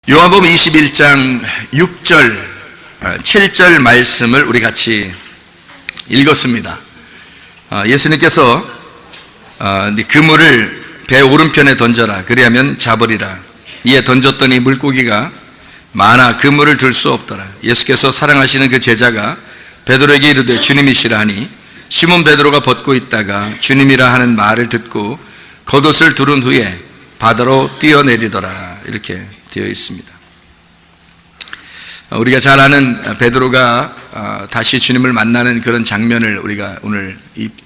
요한복음 21장 6절, 7절 말씀을 우리 같이 읽었습니다. 예수님께서 그물을 배 오른편에 던져라. 그리하면 잡으리라. 이에 던졌더니 물고기가 많아 그물을 들 수 없더라. 예수께서 사랑하시는 그 제자가 베드로에게 이르되 주님이시라 하니 시몬 베드로가 벗고 있다가 주님이라 하는 말을 듣고 겉옷을 두른 후에 바다로 뛰어내리더라. 이렇게 되어 있습니다. 우리가 잘 아는 베드로가 다시 주님을 만나는 그런 장면을 우리가 오늘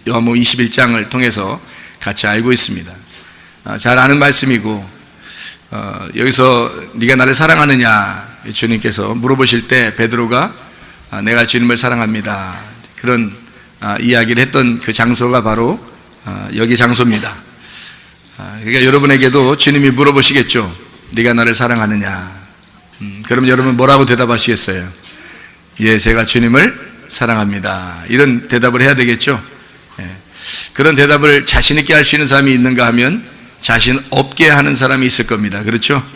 요한복음 21장을 통해서 같이 알고 있습니다. 잘 아는 말씀이고, 여기서 네가 나를 사랑하느냐 주님께서 물어보실 때 베드로가 내가 주님을 사랑합니다, 그런 이야기를 했던 그 장소가 바로 여기 장소입니다. 그러니까 여러분에게도 주님이 물어보시겠죠. 네가 나를 사랑하느냐? 그럼 여러분 뭐라고 대답하시겠어요? 예, 제가 주님을 사랑합니다. 이런 대답을 해야 되겠죠. 예. 그런 대답을 자신 있게 할 수 있는 사람이 있는가 하면 자신 없게 하는 사람이 있을 겁니다. 그렇죠?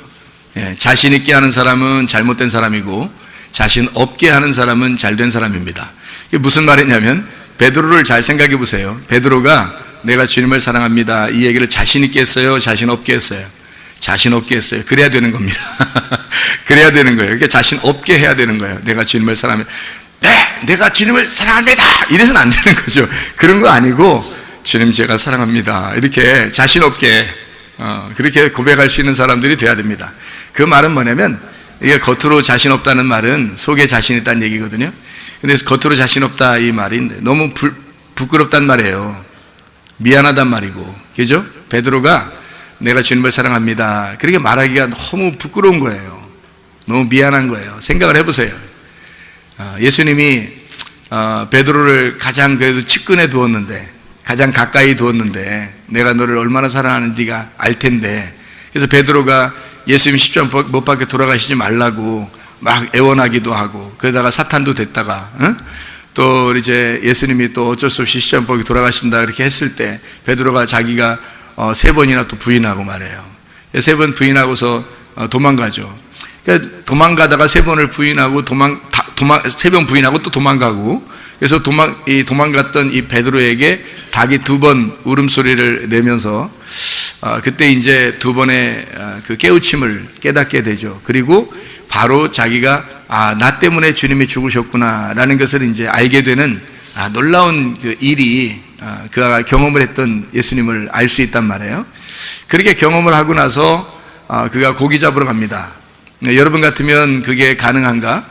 예, 자신 있게 하는 사람은 잘못된 사람이고 자신 없게 하는 사람은 잘된 사람입니다. 이게 무슨 말이냐면 베드로를 잘 생각해 보세요. 베드로가 내가 주님을 사랑합니다 이 얘기를 자신 있게 했어요? 자신 없게 했어요? 자신 없게 했어요. 그래야 되는 겁니다. 그래야 되는 거예요. 그러니까 자신 없게 해야 되는 거예요. 내가 주님을 사랑합니다. 네, 내가 주님을 사랑합니다. 이래서는 안 되는 거죠. 그런 거 아니고 주님 제가 사랑합니다. 이렇게 자신 없게 그렇게 고백할 수 있는 사람들이 돼야 됩니다. 그 말은 뭐냐면 이게 겉으로 자신 없다는 말은 속에 자신 있다는 얘기거든요. 근데 겉으로 자신 없다 이 말이 너무 부끄럽단 말이에요. 미안하단 말이고, 그죠? 베드로가 내가 주님을 사랑합니다 그렇게 말하기가 너무 부끄러운 거예요. 너무 미안한 거예요. 생각을 해보세요. 예수님이 베드로를 가장 그래도 측근에 두었는데, 가장 가까이 두었는데 내가 너를 얼마나 사랑하는지 네가 알 텐데, 그래서 베드로가 예수님 십자가 못 박혀 돌아가시지 말라고 막 애원하기도 하고, 그러다가 사탄도 됐다가 또 이제 예수님이 또 어쩔 수 없이 십자가 못 박혀 돌아가신다 그렇게 했을 때 베드로가 자기가 3번이나 또 부인하고 말해요. 3번 부인하고서 도망가죠. 그러니까 도망가다가 3번을 부인하고 3번 부인하고 또 도망가고, 그래서 도망갔던 이 베드로에게 닭이 2번 울음소리를 내면서 그때 이제 2번의 그 깨우침을 깨닫게 되죠. 그리고 바로 자기가 나 때문에 주님이 죽으셨구나 라는 것을 이제 알게 되는 놀라운 그 일이, 그가 경험을 했던 예수님을 알 수 있단 말이에요. 그렇게 경험을 하고 나서 그가 고기 잡으러 갑니다. 여러분 같으면 그게 가능한가?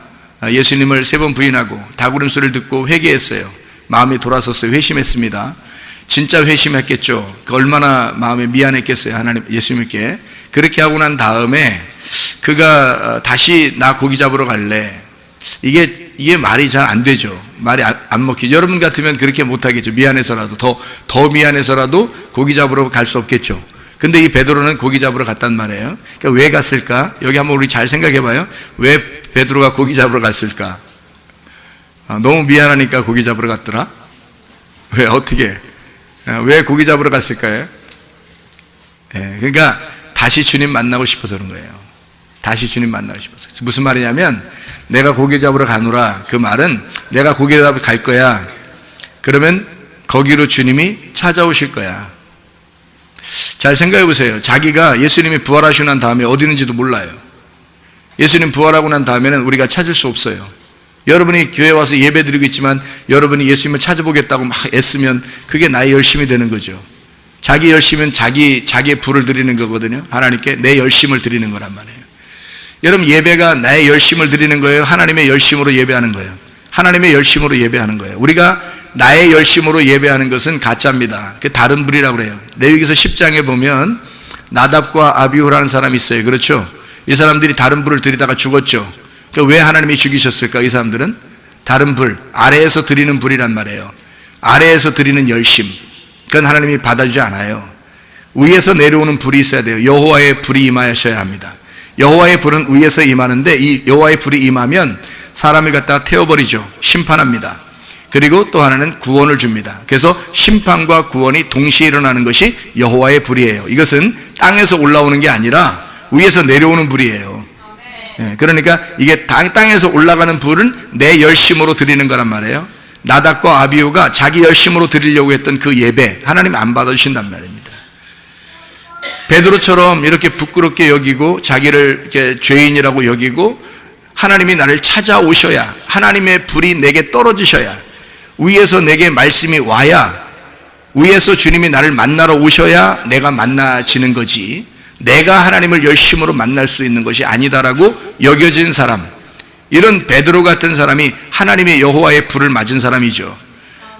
예수님을 3번 부인하고 닭울음소리를 듣고 회개했어요. 마음이 돌아섰어요. 회심했습니다. 진짜 회심했겠죠. 얼마나 마음에 미안했겠어요, 하나님, 예수님께. 그렇게 하고 난 다음에 그가 다시 나 고기 잡으러 갈래, 이게 말이 잘 안 되죠. 말이 안 먹히죠. 여러분 같으면 그렇게 못하겠죠. 미안해서라도, 더 미안해서라도 고기 잡으러 갈 수 없겠죠. 근데 이 베드로는 고기 잡으러 갔단 말이에요. 그러니까 왜 갔을까? 여기 한번 우리 잘 생각해 봐요. 왜 베드로가 고기 잡으러 갔을까? 너무 미안하니까 고기 잡으러 갔더라? 왜, 어떻게? 왜 고기 잡으러 갔을까요? 그러니까 다시 주님 만나고 싶어서 그런 거예요. 다시 주님 만나고 싶어서. 무슨 말이냐면 내가 고기 잡으러 가노라, 그 말은 내가 고기 잡으러 갈 거야. 그러면 거기로 주님이 찾아오실 거야. 잘 생각해 보세요. 자기가 예수님이 부활하시고 난 다음에 어디 있는지도 몰라요. 예수님 부활하고 난 다음에는 우리가 찾을 수 없어요. 여러분이 교회 와서 예배 드리고 있지만 여러분이 예수님을 찾아보겠다고 막 애쓰면 그게 나의 열심이 되는 거죠. 자기 열심은 자기의 부를 드리는 거거든요. 하나님께 내 열심을 드리는 거란 말이에요. 여러분, 예배가 나의 열심을 드리는 거예요? 하나님의 열심으로 예배하는 거예요? 하나님의 열심으로 예배하는 거예요. 우리가 나의 열심으로 예배하는 것은 가짜입니다. 그게 다른 불이라고 그래요. 레위기서 10장에 보면 나답과 아비후라는 사람이 있어요. 그렇죠? 이 사람들이 다른 불을 드리다가 죽었죠. 그러니까 왜 하나님이 죽이셨을까? 이 사람들은 다른 불, 아래에서 드리는 불이란 말이에요. 아래에서 드리는 열심, 그건 하나님이 받아주지 않아요. 위에서 내려오는 불이 있어야 돼요. 여호와의 불이 임하셔야 합니다. 여호와의 불은 위에서 임하는데 이 여호와의 불이 임하면 사람을 갖다가 태워버리죠. 심판합니다. 그리고 또 하나는 구원을 줍니다. 그래서 심판과 구원이 동시에 일어나는 것이 여호와의 불이에요. 이것은 땅에서 올라오는 게 아니라 위에서 내려오는 불이에요. 그러니까 이게 땅에서 올라가는 불은 내 열심으로 드리는 거란 말이에요. 나답과 아비후가 자기 열심으로 드리려고 했던 그 예배 하나님 안 받아주신단 말입니다. 베드로처럼 이렇게 부끄럽게 여기고 자기를 이렇게 죄인이라고 여기고 하나님이 나를 찾아오셔야, 하나님의 불이 내게 떨어지셔야, 위에서 내게 말씀이 와야, 위에서 주님이 나를 만나러 오셔야 내가 만나지는 거지, 내가 하나님을 열심으로 만날 수 있는 것이 아니다라고 여겨진 사람, 이런 베드로 같은 사람이 하나님의 여호와의 불을 맞은 사람이죠.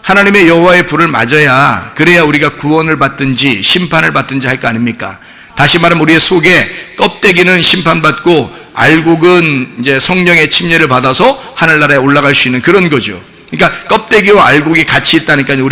하나님의 여호와의 불을 맞아야, 그래야 우리가 구원을 받든지 심판을 받든지 할 거 아닙니까? 다시 말하면 우리의 속에 껍데기는 심판받고 알곡은 이제 성령의 침례를 받아서 하늘나라에 올라갈 수 있는 그런 거죠. 그러니까 껍데기와 알곡이 같이 있다니까요.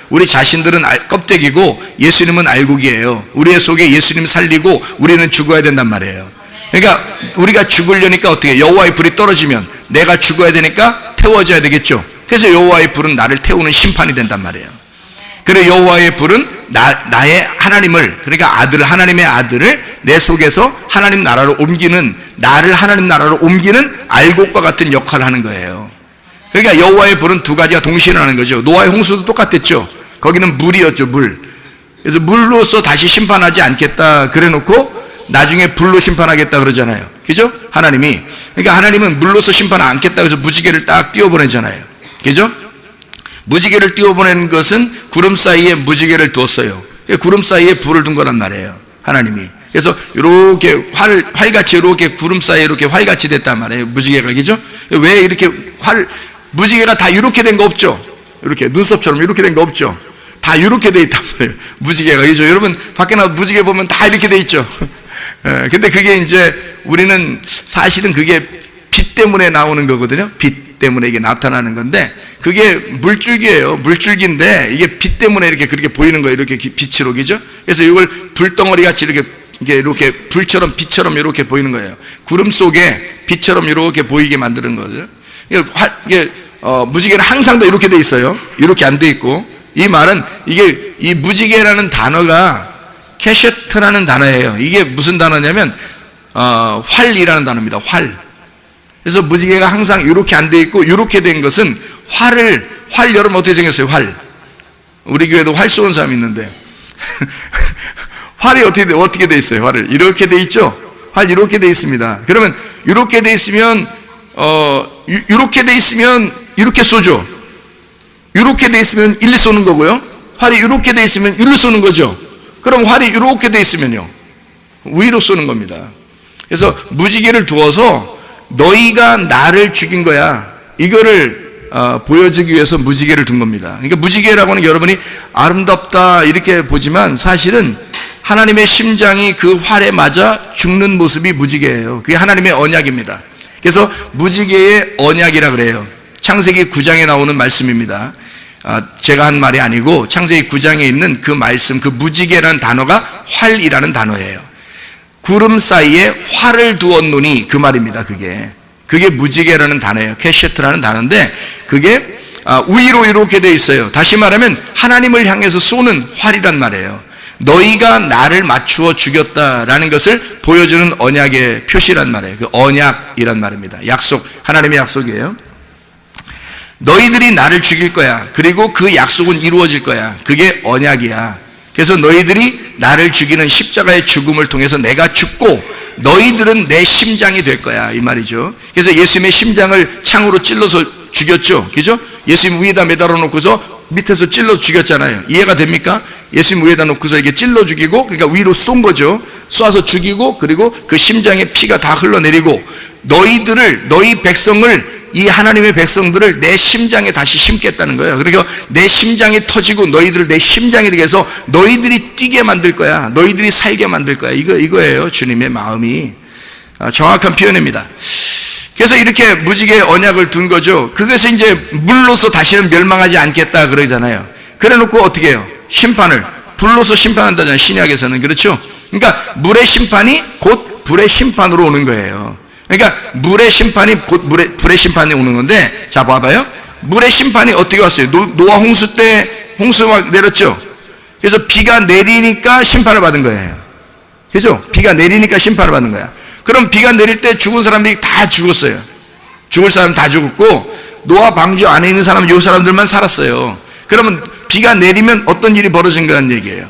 우리 자신들은 껍데기고 예수님은 알곡이에요. 우리의 속에 예수님 살리고 우리는 죽어야 된단 말이에요. 그러니까 우리가 죽으려니까 어떻게, 여호와의 불이 떨어지면 내가 죽어야 되니까 태워져야 되겠죠. 그래서 여호와의 불은 나를 태우는 심판이 된단 말이에요. 그래 여호와의 불은 나의 하나님을, 그러니까 하나님의 아들을 내 속에서 하나님 나라로 옮기는, 나를 하나님 나라로 옮기는 알곡과 같은 역할을 하는 거예요. 그러니까 여호와의 불은 두 가지가 동시에 일어나는 거죠. 노아의 홍수도 똑같았죠. 거기는 물이었죠, 물. 그래서 물로서 다시 심판하지 않겠다 그래 놓고 나중에 불로 심판하겠다 그러잖아요. 그죠? 하나님이. 그러니까 하나님은 물로서 심판 않겠다 그래서 무지개를 딱 띄워보내잖아요. 그죠? 무지개를 띄워보내는 것은 구름 사이에 무지개를 두었어요. 구름 사이에 불을 둔 거란 말이에요, 하나님이. 그래서 이렇게 활같이 이렇게 구름 사이에 이렇게 활같이 됐단 말이에요, 무지개가. 그죠? 왜 이렇게 무지개가 다 이렇게 된 거 없죠? 이렇게 눈썹처럼 이렇게 된 거 없죠? 다 이렇게 돼 있단 말이에요, 무지개가. 그죠? 여러분 밖에 나가 무지개 보면 다 이렇게 돼 있죠. 근데 그게 이제 우리는 사실은 그게 빛 때문에 나오는 거거든요. 빛 때문에 이게 나타나는 건데, 그게 물줄기예요. 물줄기인데 이게 빛 때문에 이렇게 그렇게 보이는 거예요. 이렇게 빛으로. 그죠? 그래서 이걸 불덩어리 같이 이렇게 불처럼 빛처럼 이렇게 보이는 거예요. 구름 속에 빛처럼 이렇게 보이게 만드는 거죠. 이게 무지개는 항상 다 이렇게 돼 있어요. 이렇게 안 돼 있고. 이 말은 이게 이 무지개라는 단어가 캐셔트라는 단어예요. 이게 무슨 단어냐면 활이라는 단어입니다. 활. 그래서 무지개가 항상 이렇게 안 돼 있고, 이렇게 된 것은 활 여러분 어떻게 생겼어요? 활. 우리 교회도 활 쏘는 사람이 있는데 활이 어떻게 돼 있어요? 활을 이렇게 돼 있죠. 활 이렇게 돼 있습니다. 그러면 이렇게 돼 있으면 이렇게 돼 있으면 이렇게 쏘죠. 이렇게 돼 있으면 일리 쏘는 거고요. 활이 이렇게 돼 있으면 일리 쏘는 거죠. 그럼 활이 이렇게 돼 있으면요, 위로 쏘는 겁니다. 그래서 무지개를 두어서 너희가 나를 죽인 거야, 이거를 보여주기 위해서 무지개를 둔 겁니다. 그러니까 무지개라고 하는 게 여러분이 아름답다 이렇게 보지만 사실은 하나님의 심장이 그 활에 맞아 죽는 모습이 무지개예요. 그게 하나님의 언약입니다. 그래서 무지개의 언약이라 그래요. 창세기 9장에 나오는 말씀입니다. 제가 한 말이 아니고 창세기 9장에 있는 그 말씀, 그 무지개라는 단어가 활이라는 단어예요. 구름 사이에 활을 두었노니 그 말입니다. 그게 무지개라는 단어예요. 캐셔트라는 단어인데 그게 위로 이렇게 돼 있어요. 다시 말하면 하나님을 향해서 쏘는 활이란 말이에요. 너희가 나를 맞추어 죽였다라는 것을 보여주는 언약의 표시란 말이에요. 그 언약이란 말입니다. 약속, 하나님의 약속이에요. 너희들이 나를 죽일 거야. 그리고 그 약속은 이루어질 거야. 그게 언약이야. 그래서 너희들이 나를 죽이는 십자가의 죽음을 통해서 내가 죽고 너희들은 내 심장이 될 거야, 이 말이죠. 그래서 예수님의 심장을 창으로 찔러서 죽였죠. 그죠? 예수님 위에다 매달아 놓고서 밑에서 찔러 죽였잖아요. 이해가 됩니까? 예수님 위에다 놓고서 이게 찔러 죽이고, 그러니까 위로 쏜 거죠. 쏴서 죽이고, 그리고 그 심장에 피가 다 흘러내리고, 너희 백성을, 이 하나님의 백성들을 내 심장에 다시 심겠다는 거예요. 그러니까 내 심장이 터지고 너희들을 내 심장이 되게 해서 너희들이 뛰게 만들 거야. 너희들이 살게 만들 거야. 이거예요. 주님의 마음이. 정확한 표현입니다. 그래서 이렇게 무지개 언약을 둔 거죠. 그것이 이제 물로서 다시는 멸망하지 않겠다 그러잖아요. 그래 놓고 어떻게 해요? 불로서 심판한다잖아요. 신약에서는. 그렇죠? 그러니까 물의 심판이 곧 불의 심판으로 오는 거예요. 그러니까 물의 심판이 곧 불의 심판이 오는 건데, 자 봐봐요. 물의 심판이 어떻게 왔어요? 노아 홍수 때 홍수가 내렸죠. 그래서 비가 내리니까 심판을 받은 거예요. 그죠? 비가 내리니까 심판을 받는 거야. 그럼 비가 내릴 때 죽은 사람들이 다 죽었어요. 죽을 사람 다 죽었고 노아 방주 안에 있는 사람, 요 사람들만 살았어요. 그러면 비가 내리면 어떤 일이 벌어진 거란 얘기예요.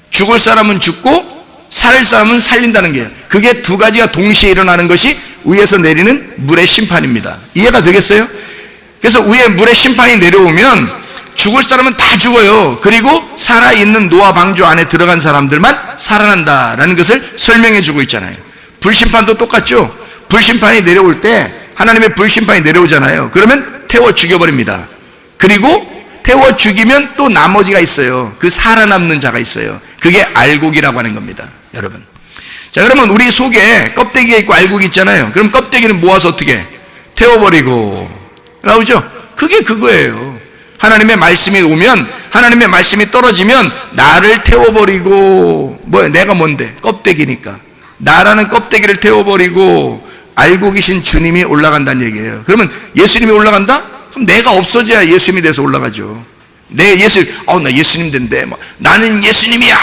죽을 사람은 죽고 살 사람은 살린다는 게, 그게 두 가지가 동시에 일어나는 것이 위에서 내리는 물의 심판입니다. 이해가 되겠어요? 그래서 위에 물의 심판이 내려오면 죽을 사람은 다 죽어요. 그리고 살아있는 노아 방주 안에 들어간 사람들만 살아난다라는 것을 설명해 주고 있잖아요. 불심판도 똑같죠. 불심판이 내려올 때 하나님의 불심판이 내려오잖아요. 그러면 태워 죽여버립니다. 그리고 태워 죽이면 또 나머지가 있어요. 그 살아남는 자가 있어요. 그게 알곡이라고 하는 겁니다, 여러분. 자, 그러면 우리 속에 껍데기가 있고 알곡이 있잖아요. 그럼 껍데기는 모아서 어떻게? 태워버리고 나오죠? 그게 그거예요. 하나님의 말씀이 오면, 하나님의 말씀이 떨어지면 나를 태워버리고, 뭐야, 내가 뭔데? 껍데기니까. 나라는 껍데기를 태워버리고 알곡이신 주님이 올라간다는 얘기예요. 그러면 예수님이 올라간다? 그럼 내가 없어져야 예수님이 돼서 올라가죠. 내 예수, 나 예수님 된대. 나는 예수님이야.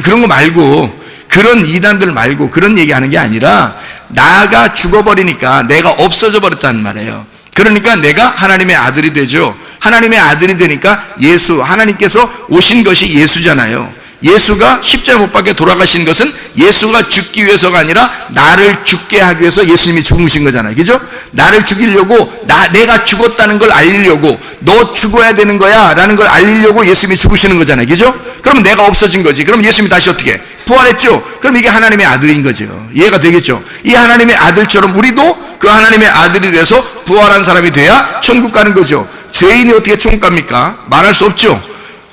그런 거 말고, 그런 이단들 말고 그런 얘기하는 게 아니라 나가 죽어버리니까 내가 없어져 버렸다는 말이에요. 그러니까 내가 하나님의 아들이 되죠. 하나님의 아들이 되니까 예수, 하나님께서 오신 것이 예수잖아요. 예수가 십자가 못 박혀 돌아가신 것은 예수가 죽기 위해서가 아니라 나를 죽게 하기 위해서 예수님이 죽으신 거잖아요. 그죠? 나를 죽이려고, 내가 죽었다는 걸 알리려고, 너 죽어야 되는 거야 라는 걸 알리려고 예수님이 죽으시는 거잖아요. 그죠? 그러면 내가 없어진 거지. 그럼 예수님이 다시 어떻게? 부활했죠? 그럼 이게 하나님의 아들인 거죠. 이해가 되겠죠? 이 하나님의 아들처럼 우리도 그 하나님의 아들이 돼서 부활한 사람이 돼야 천국 가는 거죠. 죄인이 어떻게 천국 갑니까? 말할 수 없죠.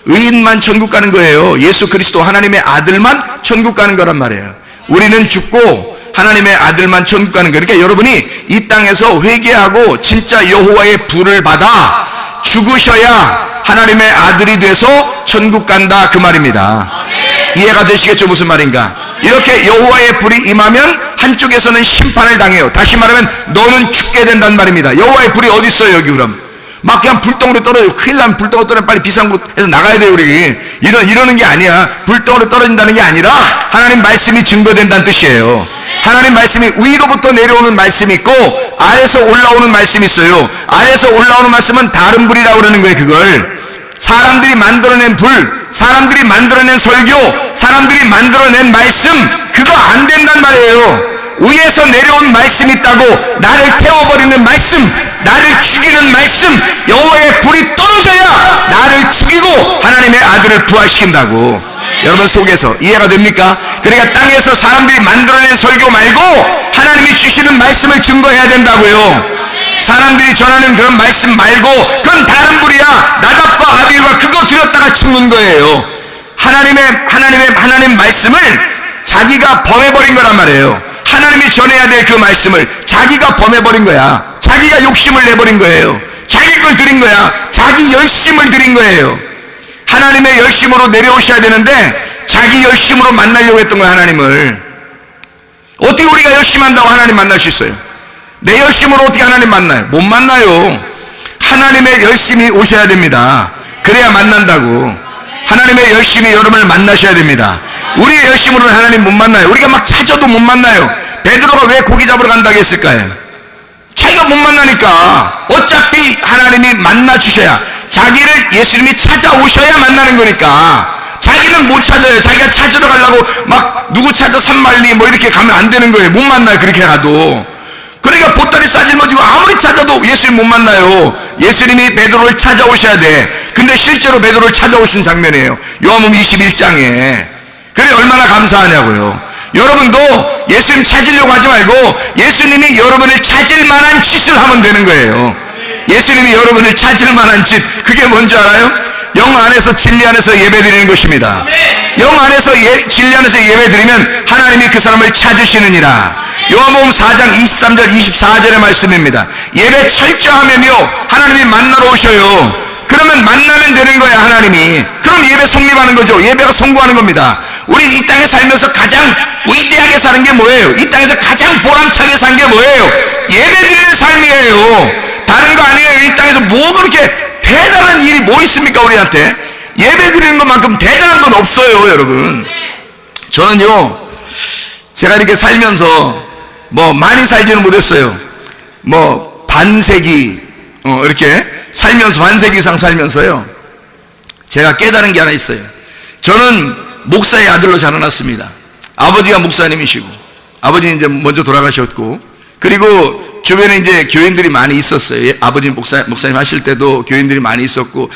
의인만 천국 가는 거예요. 예수 그리스도 하나님의 아들만 천국 가는 거란 말이에요. 우리는 죽고 하나님의 아들만 천국 가는 거예요. 그러니까 여러분이 이 땅에서 회개하고 진짜 여호와의 불을 받아 죽으셔야 하나님의 아들이 돼서 천국 간다, 그 말입니다. 이해가 되시겠죠? 무슨 말인가? 이렇게 여호와의 불이 임하면 한쪽에서는 심판을 당해요. 다시 말하면 너는 죽게 된단 말입니다. 여호와의 불이 어디 있어요, 여기? 그럼 막 그냥 불덩어리 떨어져요. 큰일 나면 불덩어리 떨어지면 빨리 비상구에서 나가야 돼요, 우리. 이러는 게 아니야. 불덩어리 떨어진다는 게 아니라 하나님 말씀이 증거된다는 뜻이에요. 하나님 말씀이 위로부터 내려오는 말씀이 있고 아래에서 올라오는 말씀이 있어요. 아래에서 올라오는 말씀은 다른 불이라고 그러는 거예요. 그걸 사람들이 만들어낸 불, 사람들이 만들어낸 설교, 사람들이 만들어낸 말씀, 그거 안 된단 말이에요. 위에서 내려온 말씀이 있다고, 나를 태워버리는 말씀, 나를 죽이는 말씀, 여호와의 불이 떨어져야 나를 죽이고 하나님의 아들을 부활시킨다고. 여러분 속에서 이해가 됩니까? 그러니까 땅에서 사람들이 만들어낸 설교 말고 하나님이 주시는 말씀을 증거해야 된다고요. 사람들이 전하는 그런 말씀 말고 그건 다른 불이야. 나답과 아비일과 그거 드렸다가 죽는 거예요. 하나님 말씀을 자기가 범해버린 거란 말이에요. 하나님이 전해야 될 그 말씀을 자기가 범해버린 거야. 자기가 욕심을 내버린 거예요. 자기 걸 드린 거야. 자기 열심을 드린 거예요. 하나님의 열심으로 내려오셔야 되는데 자기 열심으로 만나려고 했던 거야, 하나님을. 어떻게 우리가 열심한다고 하나님 만날 수 있어요? 내 열심으로 어떻게 하나님 만나요? 못 만나요. 하나님의 열심이 오셔야 됩니다. 그래야 만난다고. 하나님의 열심이 여러분을 만나셔야 됩니다. 우리의 열심으로는 하나님 못 만나요. 우리가 막 찾아도 못 만나요. 베드로가 왜 고기 잡으러 간다고 했을까요? 자기가 못 만나니까. 어차피 하나님이 만나 주셔야, 자기를 예수님이 찾아오셔야 만나는 거니까. 자기는 못 찾아요. 자기가 찾으러 가려고 막 누구 찾아 산말리 뭐 이렇게 가면 안 되는 거예요. 못 만나요, 그렇게 가도. 그러니까 보따리 싸질머지고 아무리 찾아도 예수님 못 만나요. 예수님이 베드로를 찾아오셔야 돼. 근데 실제로 베드로를 찾아오신 장면이에요. 요한복음 21장에. 그래 얼마나 감사하냐고요. 여러분도 예수님 찾으려고 하지 말고 예수님이 여러분을 찾을 만한 짓을 하면 되는 거예요. 예수님이 여러분을 찾을 만한 짓, 그게 뭔지 알아요? 영 안에서 진리 안에서 예배드리는 것입니다. 영 안에서 진리 안에서 예배드리면 하나님이 그 사람을 찾으시느니라. 요한복음 4장 23절 24절의 말씀입니다. 예배 철저하면요 하나님이 만나러 오셔요. 그러면 만나면 되는 거야, 하나님이. 그럼 예배 성립하는 거죠. 예배가 성공하는 겁니다. 우리 이 땅에 살면서 가장 위대하게 사는 게 뭐예요? 이 땅에서 가장 보람차게 산 게 뭐예요? 예배드리는 삶이에요. 다른 거 아니에요. 이 땅에서 뭐 그렇게 대단한 일이 뭐 있습니까, 우리한테? 예배드리는 것만큼 대단한 건 없어요, 여러분. 저는요 제가 이렇게 살면서 뭐 많이 살지는 못했어요. 뭐 반세기 이렇게 살면서 반세기 이상 살면서요, 제가 깨달은 게 하나 있어요. 저는 목사의 아들로 자라났습니다. 아버지가 목사님이시고, 아버지는 이제 먼저 돌아가셨고, 그리고 주변에 이제 교인들이 많이 있었어요. 아버지 목사님 하실 때도 교인들이 많이 있었고,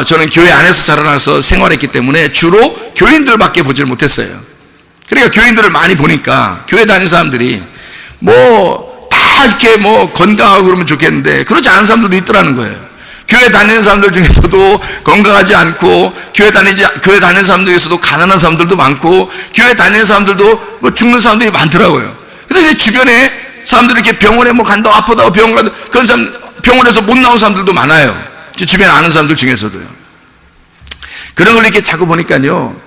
저는 교회 안에서 자라나서 생활했기 때문에 주로 교인들밖에 보질 못했어요. 그러니까 교인들을 많이 보니까 교회 다니는 사람들이 뭐 다 이렇게 뭐 건강하고 그러면 좋겠는데 그렇지 않은 사람들도 있더라는 거예요. 교회 다니는 사람들 중에서도 건강하지 않고, 교회 다니는 사람들 중에서도 가난한 사람들도 많고, 교회 다니는 사람들도 뭐 죽는 사람들이 많더라고요. 근데 이제 주변에 사람들이 이렇게 병원에 뭐 간다고 아프다고 병원 가도 그런 사람, 병원에서 못 나온 사람들도 많아요. 주변에 아는 사람들 중에서도요. 그런 걸 이렇게 자꾸 보니까요,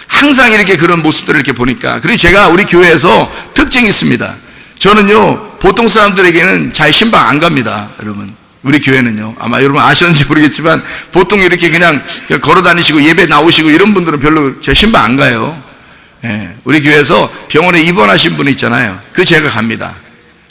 항상 이렇게 그런 모습들을 이렇게 보니까, 그리고 제가 우리 교회에서 특징이 있습니다. 저는요, 보통 사람들에게는 잘 신방 안 갑니다, 여러분. 우리 교회는요, 아마 여러분 아시는지 모르겠지만 보통 이렇게 그냥 걸어 다니시고 예배 나오시고 이런 분들은 별로 제 신방 안 가요. 예, 우리 교회에서 병원에 입원하신 분 있잖아요. 그 제가 갑니다.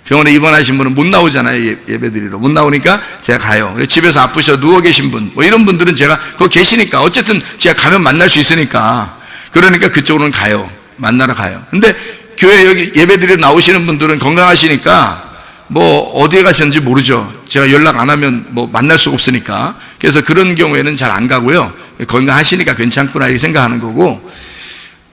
병원에 입원하신 분은 못 나오잖아요. 예배드리러 못 나오니까 제가 가요. 집에서 아프셔 누워 계신 분, 뭐 이런 분들은 제가 거기 계시니까 어쨌든 제가 가면 만날 수 있으니까, 그러니까 그쪽으로는 가요. 만나러 가요. 근데 교회 여기 예배드리러 나오시는 분들은 건강하시니까 뭐 어디에 가셨는지 모르죠. 제가 연락 안 하면 뭐 만날 수가 없으니까. 그래서 그런 경우에는 잘 안 가고요. 건강하시니까 괜찮구나 이렇게 생각하는 거고,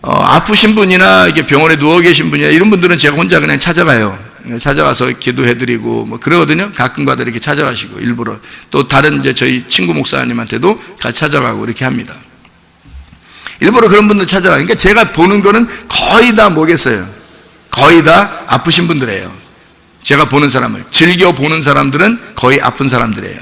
아프신 분이나 이렇게 병원에 누워 계신 분이나 이런 분들은 제가 혼자 그냥 찾아가요. 찾아가서 기도해드리고 뭐 그러거든요. 가끔가다 이렇게 찾아가시고, 일부러 또 다른 이제 저희 친구 목사님한테도 같이 찾아가고 이렇게 합니다. 일부러 그런 분들 찾아가요. 그러니까 제가 보는 거는 거의 다 뭐겠어요? 거의 다 아프신 분들이에요. 제가 보는 사람을, 즐겨 보는 사람들은 거의 아픈 사람들이에요.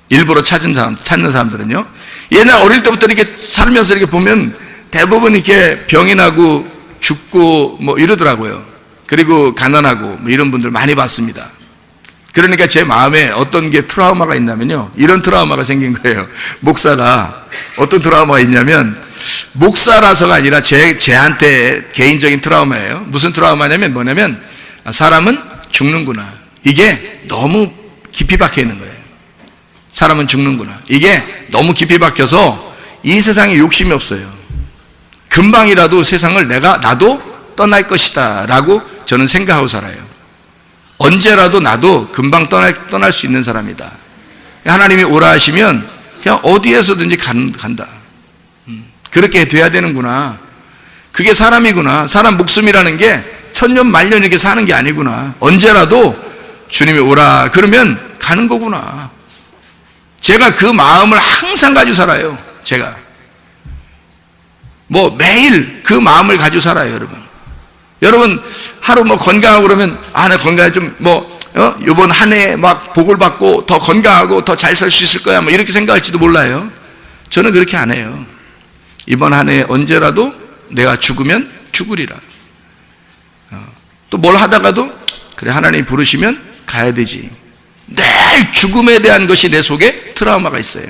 일부러 찾는 사람들은요. 옛날 어릴 때부터 이렇게 살면서 이렇게 보면 대부분 이렇게 병이 나고 죽고 뭐 이러더라고요. 그리고 가난하고 뭐 이런 분들 많이 봤습니다. 그러니까 제 마음에 어떤 게 트라우마가 있냐면요, 이런 트라우마가 생긴 거예요. 목사가 어떤 트라우마가 있냐면, 목사라서가 아니라 제한테 개인적인 트라우마예요. 무슨 트라우마냐면 뭐냐면, 사람은 죽는구나, 이게 너무 깊이 박혀 있는 거예요. 사람은 죽는구나, 이게 너무 깊이 박혀서 이 세상에 욕심이 없어요. 금방이라도 세상을 나도 떠날 것이다 라고 저는 생각하고 살아요. 언제라도 나도 금방 떠날 수 있는 사람이다. 하나님이 오라 하시면 그냥 어디에서든지 간다. 그렇게 돼야 되는구나. 그게 사람이구나. 사람 목숨이라는 게 천년 만년 이렇게 사는 게 아니구나. 언제라도 주님이 오라 그러면 가는 거구나. 제가 그 마음을 항상 가지고 살아요. 제가 뭐 매일 그 마음을 가지고 살아요. 여러분 하루 뭐 건강하고 그러면 나 건강해 좀 이번 한 해 막 복을 받고 더 건강하고 더 잘 살 수 있을 거야 뭐 이렇게 생각할지도 몰라요. 저는 그렇게 안 해요. 이번 한 해 언제라도 내가 죽으면 죽으리라. 또 뭘 하다가도 그래, 하나님이 부르시면 가야 되지. 늘 죽음에 대한 것이 내 속에 트라우마가 있어요.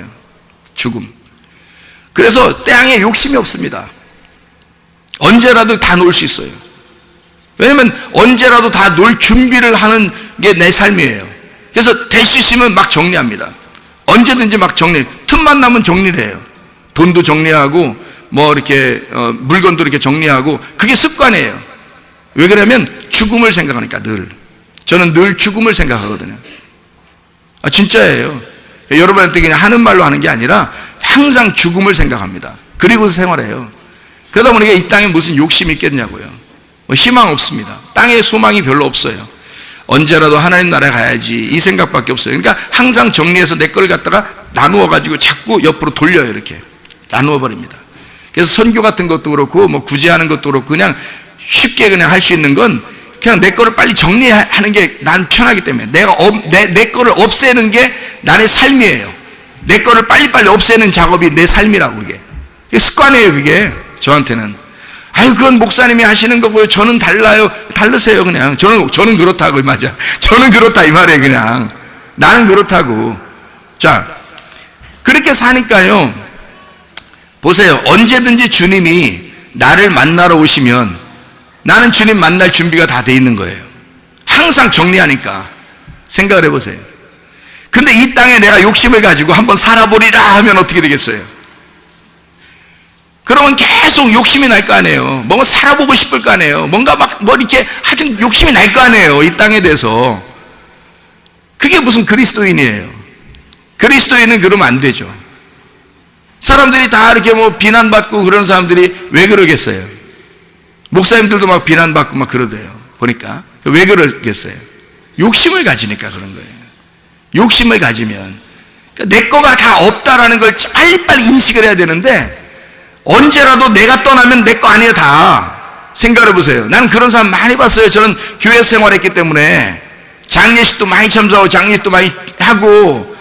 죽음. 그래서 땅에 욕심이 없습니다. 언제라도 다 놀 수 있어요. 왜냐면 언제라도 다 놀 준비를 하는 게 내 삶이에요. 그래서 될 수 있으면 막 정리합니다. 언제든지 막 틈만 나면 정리를 해요. 돈도 정리하고 뭐 이렇게 물건도 이렇게 정리하고, 그게 습관이에요. 왜 그러냐면 죽음을 생각하니까. 저는 늘 죽음을 생각하거든요. 진짜예요. 여러분한테 그냥 하는 말로 하는 게 아니라 항상 죽음을 생각합니다. 그리고 생활해요. 그러다 보니까 이 땅에 무슨 욕심이 있겠냐고요. 희망 없습니다. 땅에 소망이 별로 없어요. 언제라도 하나님 나라에 가야지 이 생각밖에 없어요. 그러니까 항상 정리해서 내 걸 갖다가 나누어 가지고 자꾸 옆으로 돌려요. 이렇게 나누어 버립니다. 그래서 선교 같은 것도 그렇고 뭐 구제하는 것도 그렇고 그냥 쉽게 그냥 할 수 있는 건 그냥 내 거를 빨리 정리하는 게 난 편하기 때문에, 내 거를 없애는 게 나의 삶이에요. 내 거를 빨리빨리 없애는 작업이 내 삶이라고. 그게 습관이에요. 그게 저한테는. 그건 목사님이 하시는 거고요. 저는 달라요. 다르세요. 그냥 저는 그렇다고. 맞아, 저는 그렇다 이 말이에요. 그냥 나는 그렇다고. 자, 그렇게 사니까요, 보세요. 언제든지 주님이 나를 만나러 오시면 나는 주님 만날 준비가 다 돼 있는 거예요. 항상 정리하니까. 생각을 해보세요. 근데 이 땅에 내가 욕심을 가지고 한번 살아보리라 하면 어떻게 되겠어요? 그러면 계속 욕심이 날 거 아니에요. 뭔가 살아보고 싶을 거 아니에요. 뭔가 이렇게 하여튼 욕심이 날 거 아니에요. 이 땅에 대해서. 그게 무슨 그리스도인이에요. 그리스도인은 그러면 안 되죠. 사람들이 다 이렇게 비난받고 그런 사람들이 왜 그러겠어요? 목사님들도 막 비난받고 막 그러대요. 보니까. 왜 그러겠어요? 욕심을 가지니까 그런 거예요. 욕심을 가지면. 그러니까 내 거가 다 없다라는 걸 빨리빨리 인식을 해야 되는데, 언제라도 내가 떠나면 내 거 아니에요, 다. 생각해 보세요. 나는 그런 사람 많이 봤어요. 저는 교회 생활했기 때문에. 장례식도 많이 참석하고, 장례식도 많이 하고,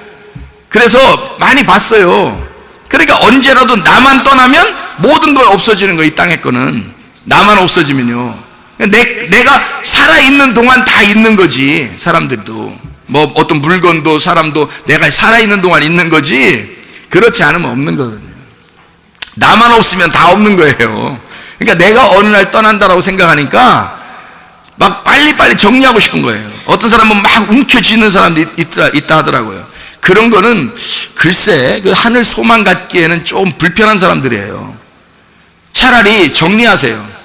그래서 많이 봤어요. 그러니까 언제라도 나만 떠나면 모든 걸 없어지는 거예요, 이 땅의 거는. 나만 없어지면요. 내가 살아있는 동안 다 있는 거지, 사람들도. 어떤 물건도 사람도 내가 살아있는 동안 있는 거지, 그렇지 않으면 없는 거거든요. 나만 없으면 다 없는 거예요. 그러니까 내가 어느 날 떠난다라고 생각하니까 막 빨리빨리 정리하고 싶은 거예요. 어떤 사람은 막 움켜쥐는 사람도 있다 하더라고요. 그런 거는 글쎄 그 하늘 소망 갖기에는 좀 불편한 사람들이에요. 차라리 정리하세요.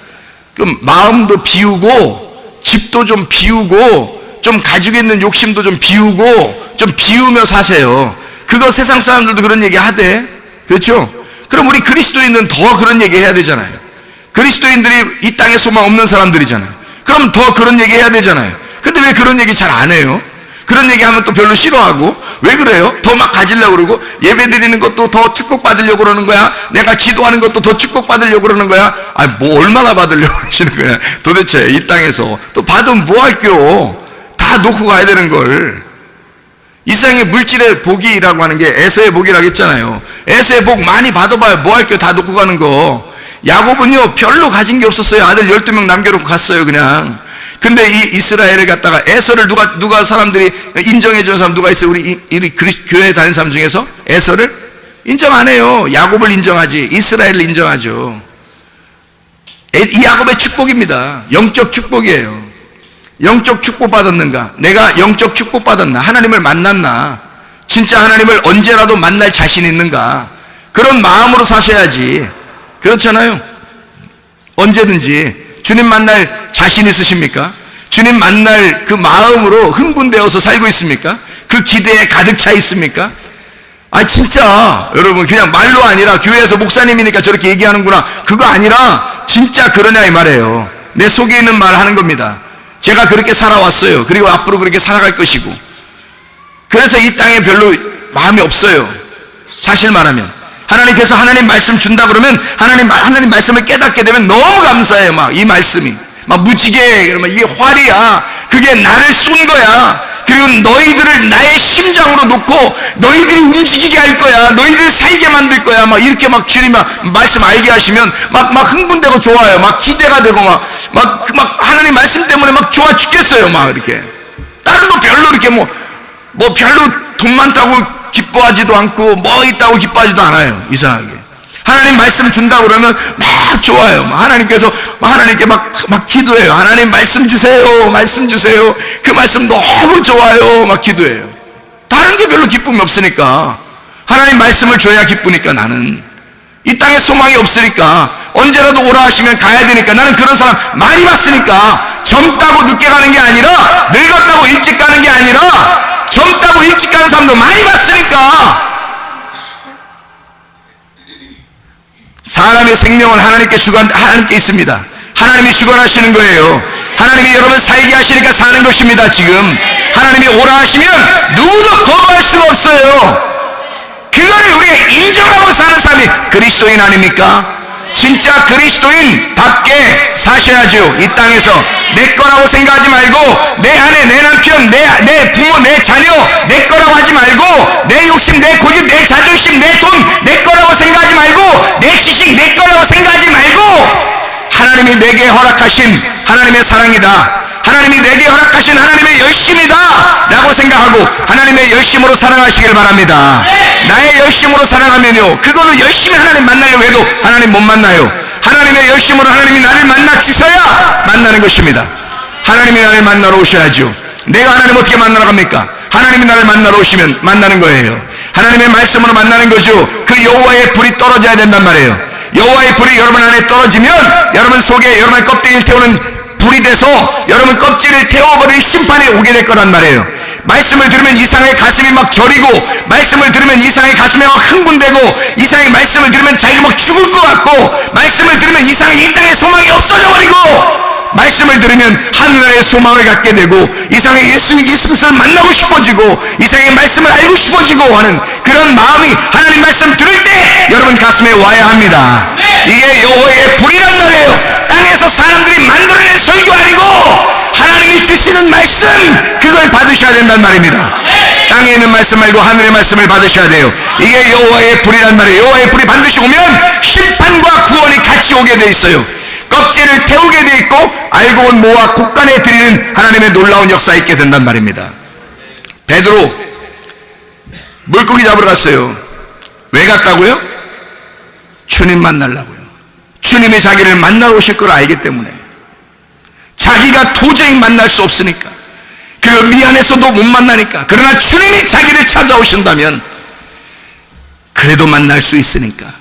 그럼 마음도 비우고 집도 좀 비우고 좀 가지고 있는 욕심도 좀 비우고 좀 비우며 사세요. 그거 세상 사람들도 그런 얘기 하대. 그렇죠? 그럼 우리 그리스도인은 더 그런 얘기 해야 되잖아요. 그리스도인들이 이 땅에 소망 없는 사람들이잖아요. 그럼 더 그런 얘기 해야 되잖아요. 근데 왜 그런 얘기 잘 안 해요? 그런 얘기 하면 또 별로 싫어하고. 왜 그래요? 더 막 가지려고 그러고, 예배 드리는 것도 더 축복받으려고 그러는 거야. 내가 기도하는 것도 더 축복받으려고 그러는 거야. 얼마나 받으려고 그러시는 거야 도대체 이 땅에서. 또 받으면 뭐 할게요? 다 놓고 가야 되는 걸. 이 세상의 물질의 복이라고 하는 게 에서의 복이라고 했잖아요. 에서의 복 많이 받아봐야 뭐 할게요? 다 놓고 가는 거. 야곱은요 별로 가진 게 없었어요. 아들 12명 남겨놓고 갔어요, 그냥. 근데 이 이스라엘을 갖다가 에서를 누가 사람들이 인정해 주는 사람 누가 있어요? 우리 교회 다니는 사람 중에서? 에서를 인정 안 해요. 야곱을 인정하지, 이스라엘을 인정하죠. 이 야곱의 축복입니다. 영적 축복이에요. 영적 축복 받았는가? 내가 영적 축복 받았나? 하나님을 만났나? 진짜 하나님을 언제라도 만날 자신 있는가? 그런 마음으로 사셔야지. 그렇잖아요. 언제든지 주님 만날 자신 있으십니까? 주님 만날 그 마음으로 흥분되어서 살고 있습니까? 그 기대에 가득 차 있습니까? 진짜 여러분 그냥 말로 아니라 교회에서 목사님이니까 저렇게 얘기하는구나, 그거 아니라 진짜 그러냐 이 말이에요. 내 속에 있는 말 하는 겁니다. 제가 그렇게 살아왔어요. 그리고 앞으로 그렇게 살아갈 것이고, 그래서 이 땅에 별로 마음이 없어요. 사실 말하면 하나님께서 하나님 말씀 준다 그러면 하나님 말씀을 깨닫게 되면 너무 감사해요. 막 이 말씀이 막 무지개 그러면 이게 활이야. 그게 나를 쏜 거야. 그리고 너희들을 나의 심장으로 놓고 너희들이 움직이게 할 거야. 너희들 살게 만들 거야. 막 이렇게 막 주님 말씀 알게 하시면 막 흥분되고 좋아요. 막 기대가 되고 막 하나님 말씀 때문에 막 좋아 죽겠어요. 막 이렇게 다른 거 별로 이렇게 뭐 별로 돈 많다고 기뻐하지도 않고 뭐 있다고 기뻐하지도 않아요. 이상하게 하나님 말씀 준다고 그러면 막 좋아요. 하나님께서 하나님께 막 기도해요. 하나님 말씀 주세요. 말씀 주세요. 그 말씀 너무 좋아요. 막 기도해요. 다른 게 별로 기쁨이 없으니까 하나님 말씀을 줘야 기쁘니까. 나는 이 땅에 소망이 없으니까 언제라도 오라 하시면 가야 되니까. 나는 그런 사람 많이 봤으니까. 젊다고 늦게 가는 게 아니라, 늙었다고 일찍 가는 게 아니라, 젊다고 일찍 가는 사람도 많이 봤으니까. 사람의 생명은 하나님께 있습니다. 하나님이 주관하시는 거예요. 하나님이 여러분 살게 하시니까 사는 것입니다. 지금 하나님이 오라 하시면 누구도 거부할 수가 없어요. 그거를 우리가 인정하고 사는 사람이 그리스도인 아닙니까? 진짜 그리스도인답게 사셔야죠. 이 땅에서 내 거라고 생각하지 말고, 내 아내, 내 남편, 내 부모, 내 자녀 내 거라고 하지 말고, 내 욕심, 내 고집, 내 자존심, 내 돈 내 거라고 생각하지 말고, 내 지식 내 거라고 생각하지 말고, 하나님이 내게 허락하신 하나님의 사랑이다, 하나님이 내게 허락하신 하나님의 열심이다 라고 생각하고 하나님의 열심으로 살아가시길 바랍니다. 나의 열심으로 살아가면요, 그거는 열심히 하나님 만나려고 해도 하나님 못 만나요. 하나님의 열심으로 하나님이 나를 만나 주셔야 만나는 것입니다. 하나님이 나를 만나러 오셔야죠. 내가 하나님 어떻게 만나러 갑니까? 하나님이 나를 만나러 오시면 만나는 거예요. 하나님의 말씀으로 만나는 거죠. 그 여호와의 불이 떨어져야 된단 말이에요. 여호와의 불이 여러분 안에 떨어지면 여러분 속에 여러분의 껍데기를 태우는 불이 돼서 여러분 껍질을 태워버릴 심판이 오게 될 거란 말이에요. 말씀을 들으면 이상하게 가슴이 막 저리고, 말씀을 들으면 이상하게 가슴이 막 흥분되고, 이상하게 말씀을 들으면 자기가 막 죽을 것 같고, 말씀을 들으면 이상하게 이 땅에 소망이 없어져 버리고, 말씀을 들으면 하늘나라의 소망을 갖게 되고, 이상하게 예수 그리스도를 만나고 싶어지고, 이상하게 말씀을 알고 싶어지고 하는 그런 마음이 하나님 말씀 들을 때 여러분 가슴에 와야 합니다. 이게 여호와의 불이란 말이에요. 땅에서 사람들이 만들어낸 설교 아니고 하나님이 주시는 말씀, 그걸 받으셔야 된단 말입니다. 땅에 있는 말씀 말고 하늘의 말씀을 받으셔야 돼요. 이게 여호와의 불이란 말이에요. 여호와의 불이 반드시 오면 심판과 구원이 같이 오게 돼 있어요. 껍질을 태우게 돼 있고, 알고 온 모와 곳간에 드리는 하나님의 놀라운 역사 있게 된단 말입니다. 베드로 물고기 잡으러 갔어요. 왜 갔다고요? 주님 만나려고요. 주님이 자기를 만나러 오실 걸 알기 때문에. 자기가 도저히 만날 수 없으니까, 그 미안해서도 못 만나니까. 그러나 주님이 자기를 찾아오신다면 그래도 만날 수 있으니까,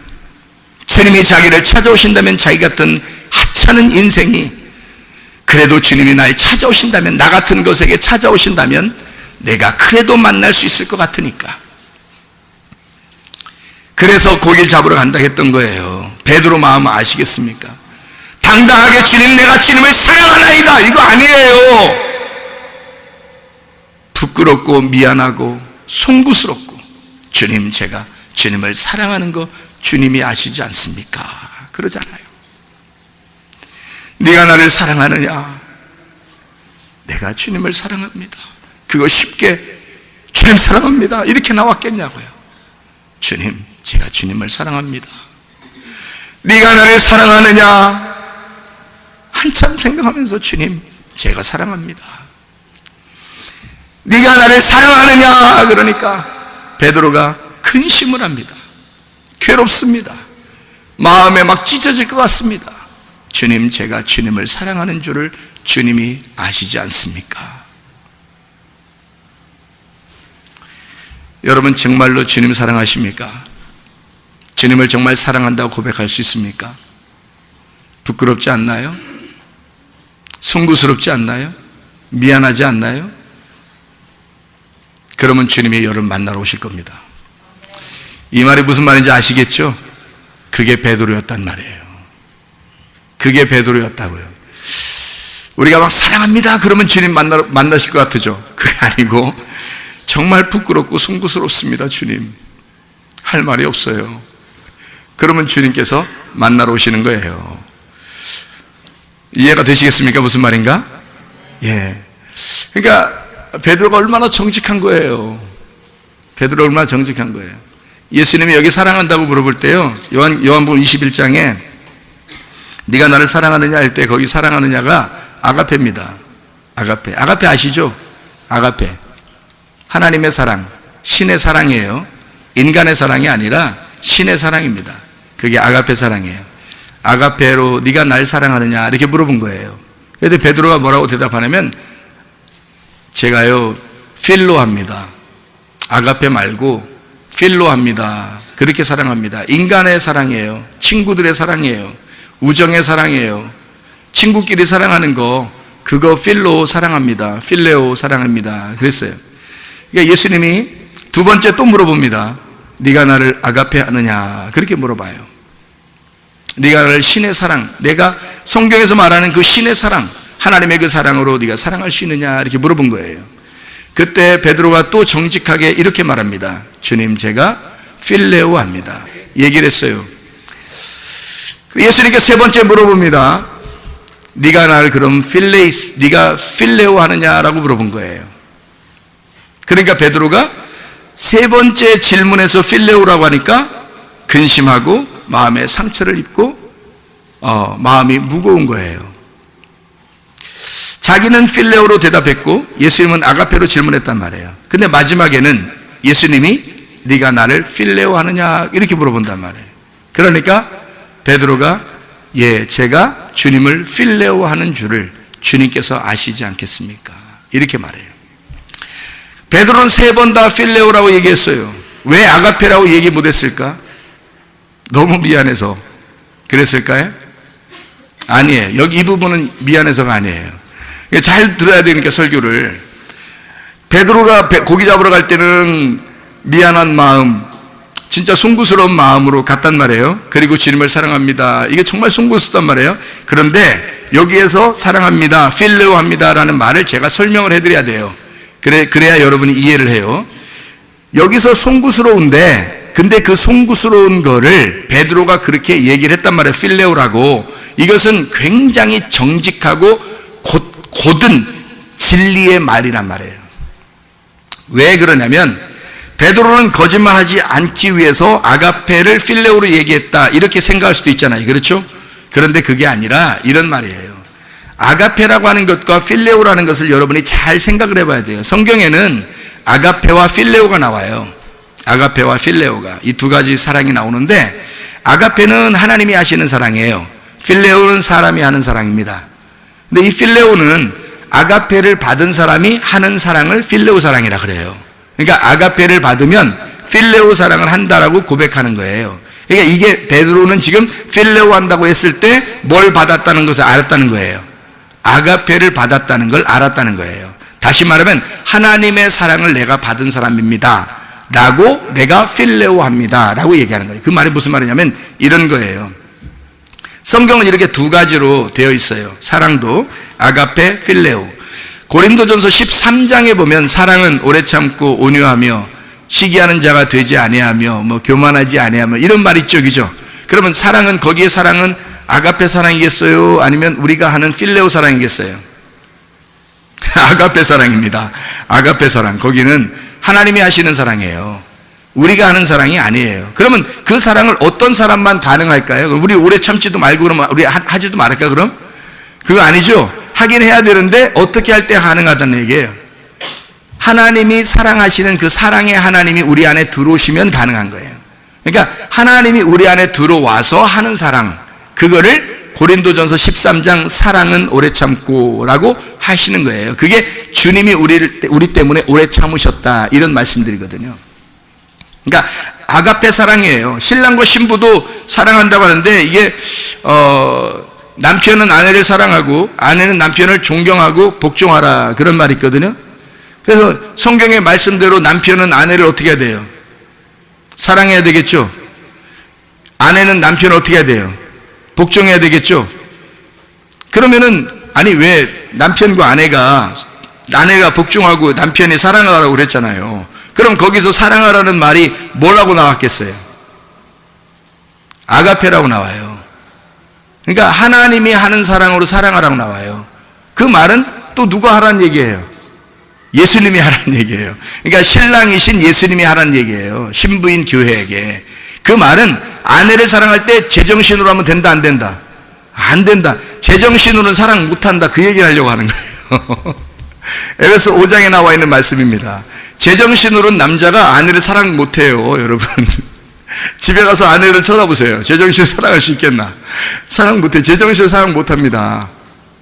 주님이 자기를 찾아오신다면 자기 같은 하찮은 인생이, 그래도 주님이 날 찾아오신다면, 나 같은 것에게 찾아오신다면 내가 그래도 만날 수 있을 것 같으니까. 그래서 고기를 잡으러 간다 했던 거예요. 베드로 마음 아시겠습니까? 당당하게 주님, 내가 주님을 사랑하나이다, 이거 아니에요. 부끄럽고 미안하고 송구스럽고, 주님, 제가 주님을 사랑하는 거 주님이 아시지 않습니까? 그러잖아요. 네가 나를 사랑하느냐? 내가 주님을 사랑합니다. 그거 쉽게 주님 사랑합니다 이렇게 나왔겠냐고요. 주님, 제가 주님을 사랑합니다. 네가 나를 사랑하느냐? 한참 생각하면서 주님, 제가 사랑합니다. 네가 나를 사랑하느냐? 그러니까 베드로가 근심을 합니다. 괴롭습니다. 마음에 막 찢어질 것 같습니다. 주님, 제가 주님을 사랑하는 줄을 주님이 아시지 않습니까? 여러분 정말로 주님 사랑하십니까? 주님을 정말 사랑한다고 고백할 수 있습니까? 부끄럽지 않나요? 송구스럽지 않나요? 미안하지 않나요? 그러면 주님이 여러분 만나러 오실 겁니다. 이 말이 무슨 말인지 아시겠죠? 그게 베드로였단 말이에요. 그게 베드로였다고요. 우리가 막 사랑합니다 그러면 주님 만나실 것 같으죠? 그게 아니고 정말 부끄럽고 송구스럽습니다. 주님, 할 말이 없어요. 그러면 주님께서 만나러 오시는 거예요. 이해가 되시겠습니까? 무슨 말인가? 예. 그러니까 베드로가 얼마나 정직한 거예요. 베드로가 얼마나 정직한 거예요. 예수님이 여기 사랑한다고 물어볼 때요, 요한복음 21장에 네가 나를 사랑하느냐 할 때 거기 사랑하느냐가 아가페입니다. 아가페 아시죠? 아가페, 하나님의 사랑, 신의 사랑이에요. 인간의 사랑이 아니라 신의 사랑입니다. 그게 아가페 사랑이에요. 아가페로 네가 날 사랑하느냐 이렇게 물어본 거예요. 그런데 베드로가 뭐라고 대답하냐면, 제가요 필로합니다. 아가페 말고 필로합니다. 그렇게 사랑합니다. 인간의 사랑이에요. 친구들의 사랑이에요. 우정의 사랑이에요. 친구끼리 사랑하는 거, 그거 필로 사랑합니다. 필레오 사랑합니다. 그랬어요. 그러니까 예수님이 두 번째 또 물어봅니다. 네가 나를 아가페 하느냐? 그렇게 물어봐요. 네가 나를 신의 사랑, 내가 성경에서 말하는 그 신의 사랑, 하나님의 그 사랑으로 네가 사랑할 수 있느냐? 이렇게 물어본 거예요. 그때 베드로가 또 정직하게 이렇게 말합니다. 주님, 제가 필레오 합니다. 얘기를 했어요. 예수님께 세 번째 물어봅니다. 네가 나를 그럼 네가 필레오 하느냐라고 물어본 거예요. 그러니까 베드로가 세 번째 질문에서 필레오라고 하니까 근심하고 마음에 상처를 입고 마음이 무거운 거예요. 자기는 필레오로 대답했고 예수님은 아가페로 질문했단 말이에요. 근데 마지막에는 예수님이 네가 나를 필레오 하느냐 이렇게 물어본단 말이에요. 그러니까 베드로가 제가 주님을 필레오 하는 줄을 주님께서 아시지 않겠습니까? 이렇게 말해요. 베드로는 3번 다 필레오라고 얘기했어요. 왜 아가페라고 얘기 못했을까? 너무 미안해서 그랬을까요? 아니에요. 여기 이 부분은 미안해서가 아니에요. 잘 들어야 되니까 설교를. 베드로가 고기 잡으러 갈 때는 미안한 마음, 진짜 송구스러운 마음으로 갔단 말이에요. 그리고 주님을 사랑합니다. 이게 정말 송구스럽단 말이에요. 그런데 여기에서 사랑합니다, 필레오합니다 라는 말을 제가 설명을 해드려야 돼요. 그래야 여러분이 이해를 해요. 여기서 송구스러운데, 근데 그 송구스러운 거를 베드로가 그렇게 얘기를 했단 말이에요. 필레오라고. 이것은 굉장히 정직하고 곧은 진리의 말이란 말이에요. 왜 그러냐면 베드로는 거짓말하지 않기 위해서 아가페를 필레오로 얘기했다 이렇게 생각할 수도 있잖아요. 그렇죠? 그런데 그게 아니라 이런 말이에요. 아가페라고 하는 것과 필레오라는 것을 여러분이 잘 생각을 해봐야 돼요. 성경에는 아가페와 필레오가 나와요. 아가페와 필레오가 이 두 가지 사랑이 나오는데, 아가페는 하나님이 하시는 사랑이에요. 필레오는 사람이 하는 사랑입니다. 근데 이 필레오는 아가페를 받은 사람이 하는 사랑을 필레오 사랑이라 그래요. 그러니까 아가페를 받으면 필레오 사랑을 한다라고 고백하는 거예요. 그러니까 이게 베드로는 지금 필레오 한다고 했을 때 뭘 받았다는 것을 알았다는 거예요. 아가페를 받았다는 걸 알았다는 거예요. 다시 말하면 하나님의 사랑을 내가 받은 사람입니다 라고, 내가 필레오 합니다 라고 얘기하는 거예요. 그 말이 무슨 말이냐면 이런 거예요. 성경은 이렇게 두 가지로 되어 있어요. 사랑도 아가페, 필레오. 고린도전서 13장에 보면 사랑은 오래 참고 온유하며 시기하는 자가 되지 아니하며 교만하지 아니하며 이런 말 있죠, 그죠? 그러면 사랑은, 거기에 사랑은 아가페 사랑이겠어요? 아니면 우리가 하는 필레오 사랑이겠어요? 아가페 사랑입니다. 아가페 사랑. 거기는 하나님이 하시는 사랑이에요. 우리가 하는 사랑이 아니에요. 그러면 그 사랑을 어떤 사람만 가능할까요? 우리 오래 참지도 말고 그러면 우리 하지도 말할까 그럼? 그거 아니죠? 하긴 해야 되는데 어떻게 할 때 가능하다는 얘기예요. 하나님이 사랑하시는 그 사랑의 하나님이 우리 안에 들어오시면 가능한 거예요. 그러니까 하나님이 우리 안에 들어와서 하는 사랑, 그거를 고린도전서 13장 사랑은 오래 참고 라고 하시는 거예요. 그게 주님이 우리 때문에 오래 참으셨다 이런 말씀들이거든요. 그러니까 아가페 사랑이에요. 신랑과 신부도 사랑한다고 하는데 이게 남편은 아내를 사랑하고 아내는 남편을 존경하고 복종하라 그런 말이 있거든요. 그래서 성경의 말씀대로 남편은 아내를 어떻게 해야 돼요? 사랑해야 되겠죠. 아내는 남편을 어떻게 해야 돼요? 복종해야 되겠죠. 그러면은 아니 왜 남편과 아내가 복종하고 남편이 사랑하라고 그랬잖아요. 그럼 거기서 사랑하라는 말이 뭐라고 나왔겠어요? 아가페라고 나와요. 그러니까 하나님이 하는 사랑으로 사랑하라고 나와요. 그 말은 또 누가 하라는 얘기예요? 예수님이 하라는 얘기예요. 그러니까 신랑이신 예수님이 하라는 얘기예요. 신부인 교회에게. 그 말은 아내를 사랑할 때 제정신으로 하면 된다, 안 된다? 안 된다. 제정신으로는 사랑 못한다. 그 얘기를 하려고 하는 거예요. 에베소 5장에 나와 있는 말씀입니다. 제정신으로는 남자가 아내를 사랑 못해요, 여러분. 집에 가서 아내를 쳐다보세요. 제정신으로 사랑할 수 있겠나? 사랑 못해. 제정신으로 사랑 못합니다.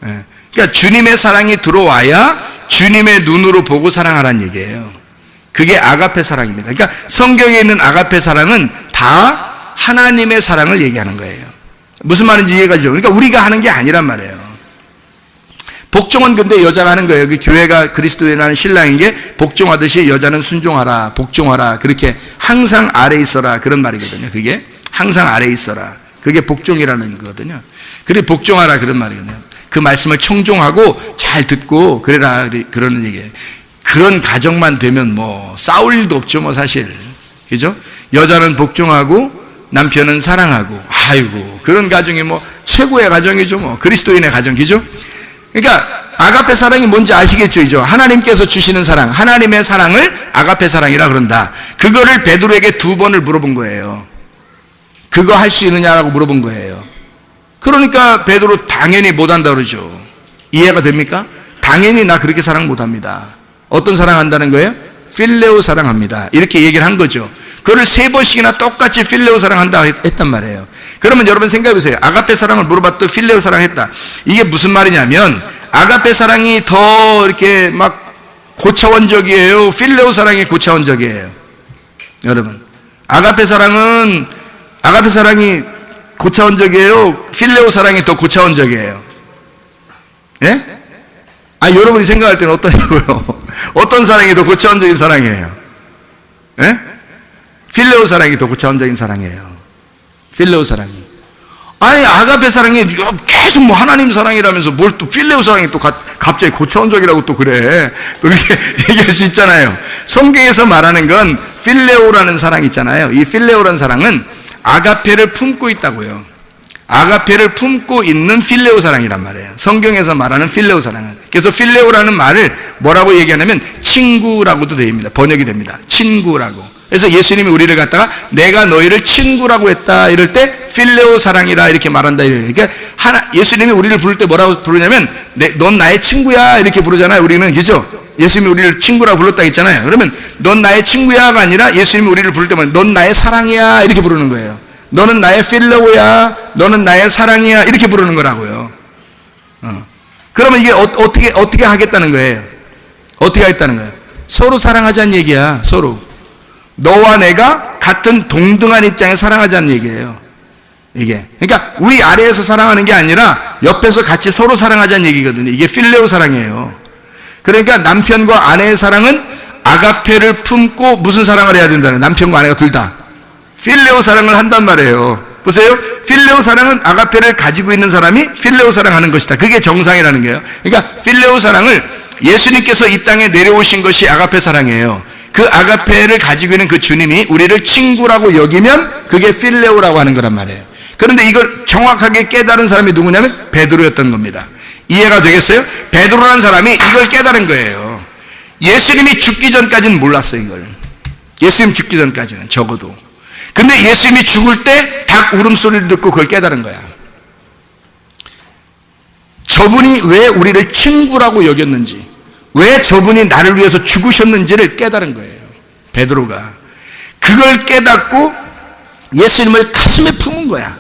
그러니까 주님의 사랑이 들어와야 주님의 눈으로 보고 사랑하라는 얘기예요. 그게 아가페 사랑입니다. 그러니까 성경에 있는 아가페 사랑은 다 하나님의 사랑을 얘기하는 거예요. 무슨 말인지 이해가 되죠? 그러니까 우리가 하는 게 아니란 말이에요. 복종은 근데 여자가 하는 거예요. 그 교회가 그리스도에 나는 신랑에게 복종하듯이 여자는 순종하라, 복종하라, 그렇게 항상 아래에 있어라 그런 말이거든요. 그게 항상 아래에 있어라. 그게 복종이라는 거거든요. 그래 복종하라 그런 말이거든요. 그 말씀을 청종하고 잘 듣고 그래라 그러는 얘기예요. 그런 가정만 되면 뭐 싸울 일도 없죠, 뭐 사실. 그죠? 여자는 복종하고 남편은 사랑하고, 아이고 그런 가정이 뭐 최고의 가정이죠, 뭐 그리스도인의 가정, 그죠? 그러니까 아가페 사랑이 뭔지 아시겠죠? 이죠? 하나님께서 주시는 사랑, 하나님의 사랑을 아가페 사랑이라 그런다. 그거를 베드로에게 2번을 물어본 거예요. 그거 할 수 있느냐라고 물어본 거예요. 그러니까 베드로 당연히 못한다 그러죠. 이해가 됩니까? 당연히 나 그렇게 사랑 못합니다. 어떤 사랑한다는 거예요? 필레오 사랑합니다. 이렇게 얘기를 한 거죠. 그걸 3번씩이나 똑같이 필레오 사랑한다 했단 말이에요. 그러면 여러분 생각해 보세요. 아가페 사랑을 물어봤더니 필레오 사랑했다. 이게 무슨 말이냐면 아가페 사랑이 더 이렇게 막 고차원적이에요? 필레오 사랑이 고차원적이에요? 여러분, 아가페 사랑이 고차원적이에요? 필레오 사랑이 더 고차원적이에요? 예? 여러분이 생각할 때는 어떠냐고요? 어떤 사랑이 더 고차원적인 사랑이에요? 예? 필레오 사랑이 더 고차원적인 사랑이에요. 필레오 사랑이. 아가페 사랑이 계속 뭐 하나님 사랑이라면서 뭘 또 필레오 사랑이 또 갑자기 고차원적이라고 또 그래. 또 그렇게 얘기할 수 있잖아요. 성경에서 말하는 건 필레오라는 사랑이 있잖아요. 이 필레오라는 사랑은 아가페를 품고 있다고요. 아가페를 품고 있는 필레오 사랑이란 말이에요. 성경에서 말하는 필레오 사랑은. 그래서 필레오라는 말을 뭐라고 얘기하냐면 친구라고도 됩니다. 번역이 됩니다. 친구라고. 그래서 예수님이 우리를 갖다가 내가 너희를 친구라고 했다 이럴 때 필레오 사랑이라 이렇게 말한다. 그러니까 예수님이 우리를 부를 때 뭐라고 부르냐면 넌 나의 친구야 이렇게 부르잖아요. 우리는 그죠? 예수님이 우리를 친구라고 불렀다 했잖아요. 그러면 넌 나의 친구야가 아니라 예수님이 우리를 부를 때만 넌 나의 사랑이야 이렇게 부르는 거예요. 너는 나의 필레오야, 너는 나의 사랑이야 이렇게 부르는 거라고요. 그러면 이게 어떻게 하겠다는 거예요? 어떻게 하겠다는 거예요? 서로 사랑하자는 얘기야. 서로 너와 내가 같은 동등한 입장에 사랑하자는 얘기예요. 이게 그러니까 위 아래에서 사랑하는 게 아니라 옆에서 같이 서로 사랑하자는 얘기거든요. 이게 필레오 사랑이에요. 그러니까 남편과 아내의 사랑은 아가페를 품고 무슨 사랑을 해야 된다는, 남편과 아내가 둘 다 필레오 사랑을 한단 말이에요. 보세요. 필레오 사랑은 아가페를 가지고 있는 사람이 필레오 사랑하는 것이다. 그게 정상이라는 거예요. 그러니까 필레오 사랑을 예수님께서 이 땅에 내려오신 것이 아가페 사랑이에요. 그 아가페를 가지고 있는 그 주님이 우리를 친구라고 여기면 그게 필레오라고 하는 거란 말이에요. 그런데 이걸 정확하게 깨달은 사람이 누구냐면 베드로였던 겁니다. 이해가 되겠어요? 베드로라는 사람이 이걸 깨달은 거예요. 예수님이 죽기 전까지는 몰랐어요. 이걸. 예수님 죽기 전까지는 적어도. 근데 예수님이 죽을 때 닭 울음소리를 듣고 그걸 깨달은 거야. 저분이 왜 우리를 친구라고 여겼는지, 왜 저분이 나를 위해서 죽으셨는지를 깨달은 거예요. 베드로가. 그걸 깨닫고 예수님을 가슴에 품은 거야.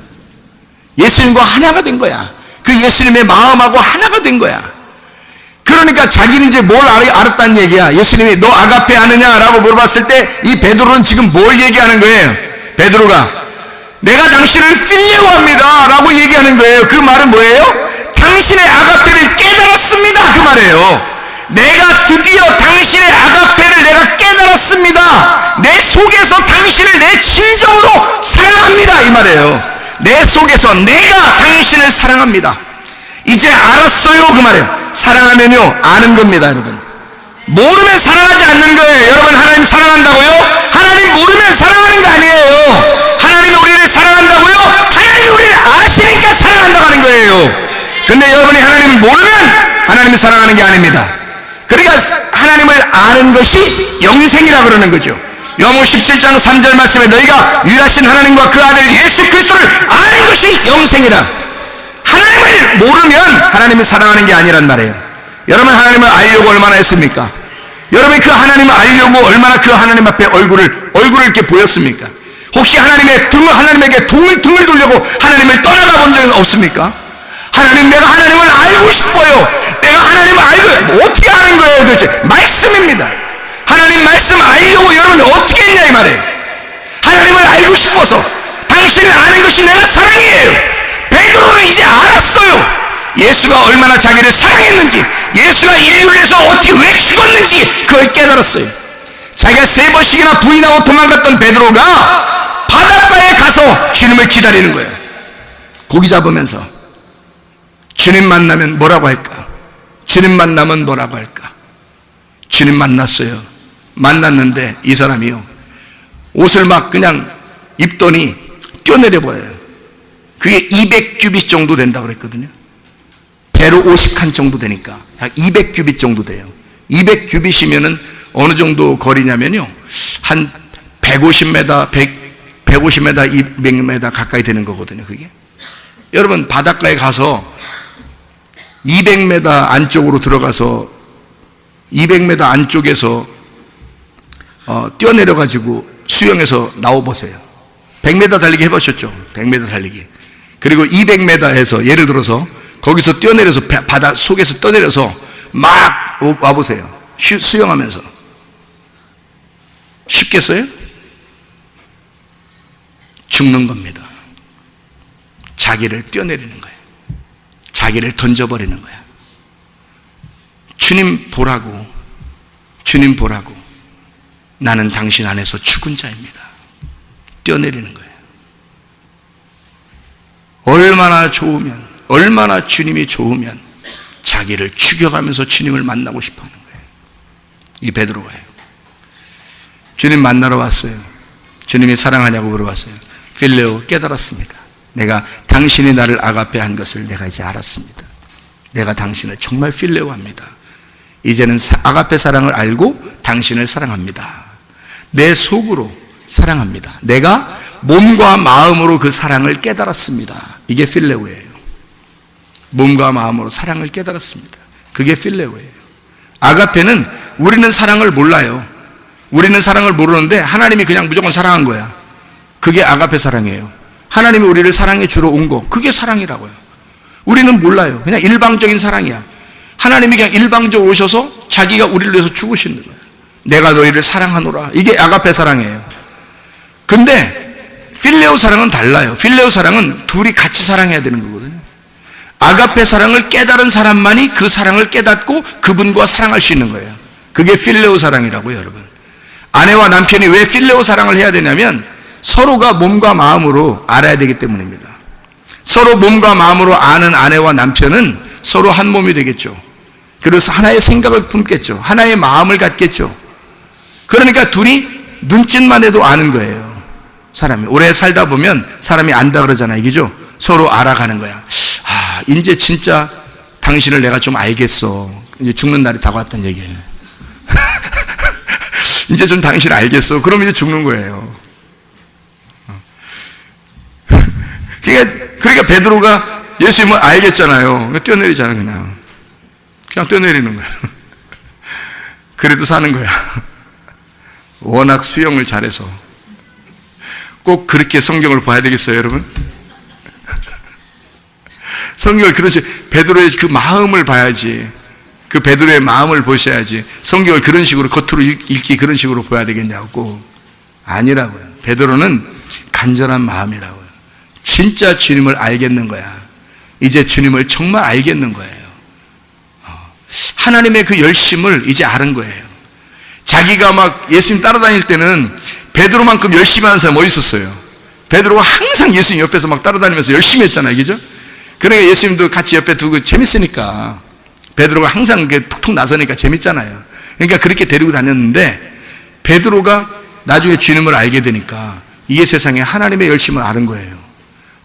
예수님과 하나가 된 거야. 그 예수님의 마음하고 하나가 된 거야. 그러니까 자기는 이제 뭘 알았다는 얘기야. 예수님이 너 아가페 아느냐라고 물어봤을 때 이 베드로는 지금 뭘 얘기하는 거예요? 베드로가 내가 당신을 필레오합니다 라고 얘기하는 거예요. 그 말은 뭐예요? 당신의 아가페를 깨달았습니다 그 말이에요. 내가 드디어 당신의 아가페를 내가 깨달았습니다. 내 속에서 당신을 내 진정으로 사랑합니다 이 말이에요. 내 속에서 내가 당신을 사랑합니다. 이제 알았어요 그 말이에요. 사랑하면요 아는 겁니다 여러분. 모르면 사랑하지 않는 거예요. 여러분 하나님 사랑한다고요? 하나님 모르면 사랑하는 거 아니에요. 하나님이 우리를 사랑한다고요? 하나님이 우리를 아시니까 사랑한다고 하는 거예요. 근데 여러분이 하나님을 모르면 하나님을 사랑하는 게 아닙니다. 그러니까 하나님을 아는 것이 영생이라 그러는 거죠. 요한복음 17장 3절 말씀에 너희가 유일하신 하나님과 그 아들 예수 그리스도를 아는 것이 영생이라. 하나님을 모르면 하나님을 사랑하는 게 아니란 말이에요. 여러분 하나님을 알려고 얼마나 했습니까? 여러분이 그 하나님을 알려고 얼마나 그 하나님 앞에 얼굴을 이렇게 보였습니까? 혹시 하나님에게 등을 돌려고 하나님을 떠나가 본 적은 없습니까? 하나님 내가 하나님을 알고 싶어요. 내가 하나님을 알고 어떻게 아는 거예요 도대체? 말씀입니다. 하나님 말씀 알려고 여러분이 어떻게 했냐 이 말이에요. 하나님을 알고 싶어서 당신을 아는 것이 내가 사랑이에요. 베드로는 이제 알았어요. 예수가 얼마나 자기를 사랑했는지, 예수가 인류를 위해서 어떻게 왜 죽었는지 그걸 깨달았어요. 자기가 3번씩이나 부인하고 도망갔던 베드로가 바닷가에 가서 주님을 기다리는 거예요. 고기 잡으면서 주님 만나면 뭐라고 할까? 주님 만나면 뭐라고 할까? 주님 만났어요. 만났는데 이 사람이요 옷을 막 그냥 입더니 뛰어내려 버려요. 그게 200규빗 정도 된다고 그랬거든요. 배로 50칸 정도 되니까 약 200규빗 정도 돼요. 200규빗이면은 어느 정도 거리냐면요 한 150m, 150m, 200m 가까이 되는 거거든요. 그게 여러분 바닷가에 가서 200m 안쪽으로 들어가서 200m 안쪽에서 뛰어내려 가지고 수영해서 나와보세요. 100m 달리기 해보셨죠? 100m 달리기. 그리고 200m에서 예를 들어서 거기서 뛰어내려서 바다 속에서 떠내려서 막 와보세요. 수영하면서 쉽겠어요? 죽는 겁니다. 자기를 뛰어내리는 거예요. 자기를 던져버리는 거야. 주님 보라고, 주님 보라고, 나는 당신 안에서 죽은 자입니다. 뛰어내리는 거예요. 얼마나 좋으면, 얼마나 주님이 좋으면 자기를 죽여가면서 주님을 만나고 싶어 하는 거예요. 이 베드로가요. 주님 만나러 왔어요. 주님이 사랑하냐고 물어봤어요. 필레오, 깨달았습니다. 내가 당신이 나를 아가페 한 것을 내가 이제 알았습니다. 내가 당신을 정말 필레오합니다. 이제는 아가페 사랑을 알고 당신을 사랑합니다. 내 속으로 사랑합니다. 내가 몸과 마음으로 그 사랑을 깨달았습니다. 이게 필레오예요. 몸과 마음으로 사랑을 깨달았습니다. 그게 필레오예요. 아가페는 우리는 사랑을 몰라요. 우리는 사랑을 모르는데 하나님이 그냥 무조건 사랑한 거야. 그게 아가페 사랑이에요. 하나님이 우리를 사랑해 주러 온 거, 그게 사랑이라고요. 우리는 몰라요. 그냥 일방적인 사랑이야. 하나님이 그냥 일방적으로 오셔서 자기가 우리를 위해서 죽으시는 거예요. 내가 너희를 사랑하노라. 이게 아가페 사랑이에요. 근데 필레오 사랑은 달라요. 필레오 사랑은 둘이 같이 사랑해야 되는 거거든요. 아가페 사랑을 깨달은 사람만이 그 사랑을 깨닫고 그분과 사랑할 수 있는 거예요. 그게 필레오 사랑이라고요, 여러분. 아내와 남편이 왜 필레오 사랑을 해야 되냐면 서로가 몸과 마음으로 알아야 되기 때문입니다. 서로 몸과 마음으로 아는 아내와 남편은 서로 한 몸이 되겠죠. 그래서 하나의 생각을 품겠죠. 하나의 마음을 갖겠죠. 그러니까 둘이 눈짓만 해도 아는 거예요. 사람이 오래 살다 보면 사람이 안다 그러잖아요. 이게죠. 서로 알아가는 거야. 아, 이제 진짜 당신을 내가 좀 알겠어. 이제 죽는 날이 다가왔다는 얘기예요. 이제 좀 당신을 알겠어. 그럼 이제 죽는 거예요. 그러니까 베드로가 예수님을 알겠잖아요. 뛰어내리잖아요. 그냥 뛰어내리는 거야. 그래도 사는 거야. 워낙 수영을 잘해서. 꼭 그렇게 성경을 봐야 되겠어요, 여러분? 성경을 그런 식으로 베드로의 그 마음을 봐야지. 그 베드로의 마음을 보셔야지. 성경을 그런 식으로 겉으로 읽기 그런 식으로 봐야 되겠냐고. 아니라고요. 베드로는 간절한 마음이라고요. 진짜 주님을 알겠는 거야. 이제 주님을 정말 알겠는 거예요. 하나님의 그 열심을 이제 아는 거예요. 자기가 막 예수님 따라다닐 때는 베드로만큼 열심히 하는 사람이 어디 있었어요? 베드로가 항상 예수님 옆에서 막 따라다니면서 열심히 했잖아요. 그죠? 그러니까 예수님도 같이 옆에 두고 재밌으니까 베드로가 항상 이렇게 툭툭 나서니까 재밌잖아요. 그러니까 그렇게 데리고 다녔는데 베드로가 나중에 주님을 알게 되니까 이 세상에 하나님의 열심을 아는 거예요.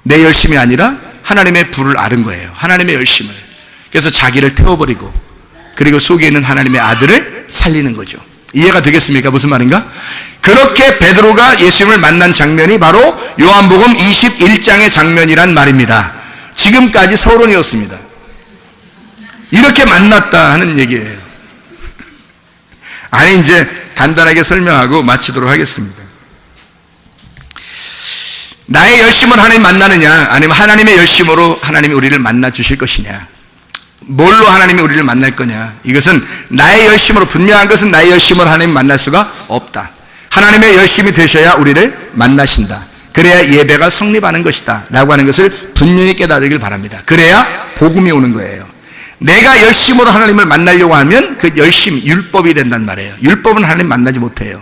내 열심이 아니라 하나님의 불을 아는 거예요. 하나님의 열심을. 그래서 자기를 태워버리고 그리고 속에 있는 하나님의 아들을 살리는 거죠. 이해가 되겠습니까? 무슨 말인가? 그렇게 베드로가 예수님을 만난 장면이 바로 요한복음 21장의 장면이란 말입니다. 지금까지 서론이었습니다. 이렇게 만났다 하는 얘기예요. 아니, 이제 간단하게 설명하고 마치도록 하겠습니다. 나의 열심으로 하나님 만나느냐, 아니면 하나님의 열심으로 하나님이 우리를 만나 주실 것이냐, 뭘로 하나님이 우리를 만날 거냐, 이것은 나의 열심으로, 분명한 것은 나의 열심으로 하나님 만날 수가 없다. 하나님의 열심이 되셔야 우리를 만나신다. 그래야 예배가 성립하는 것이다 라고 하는 것을 분명히 깨달으길 바랍니다. 그래야 복음이 오는 거예요. 내가 열심으로 하나님을 만나려고 하면 그 열심, 율법이 된단 말이에요. 율법은 하나님 만나지 못해요.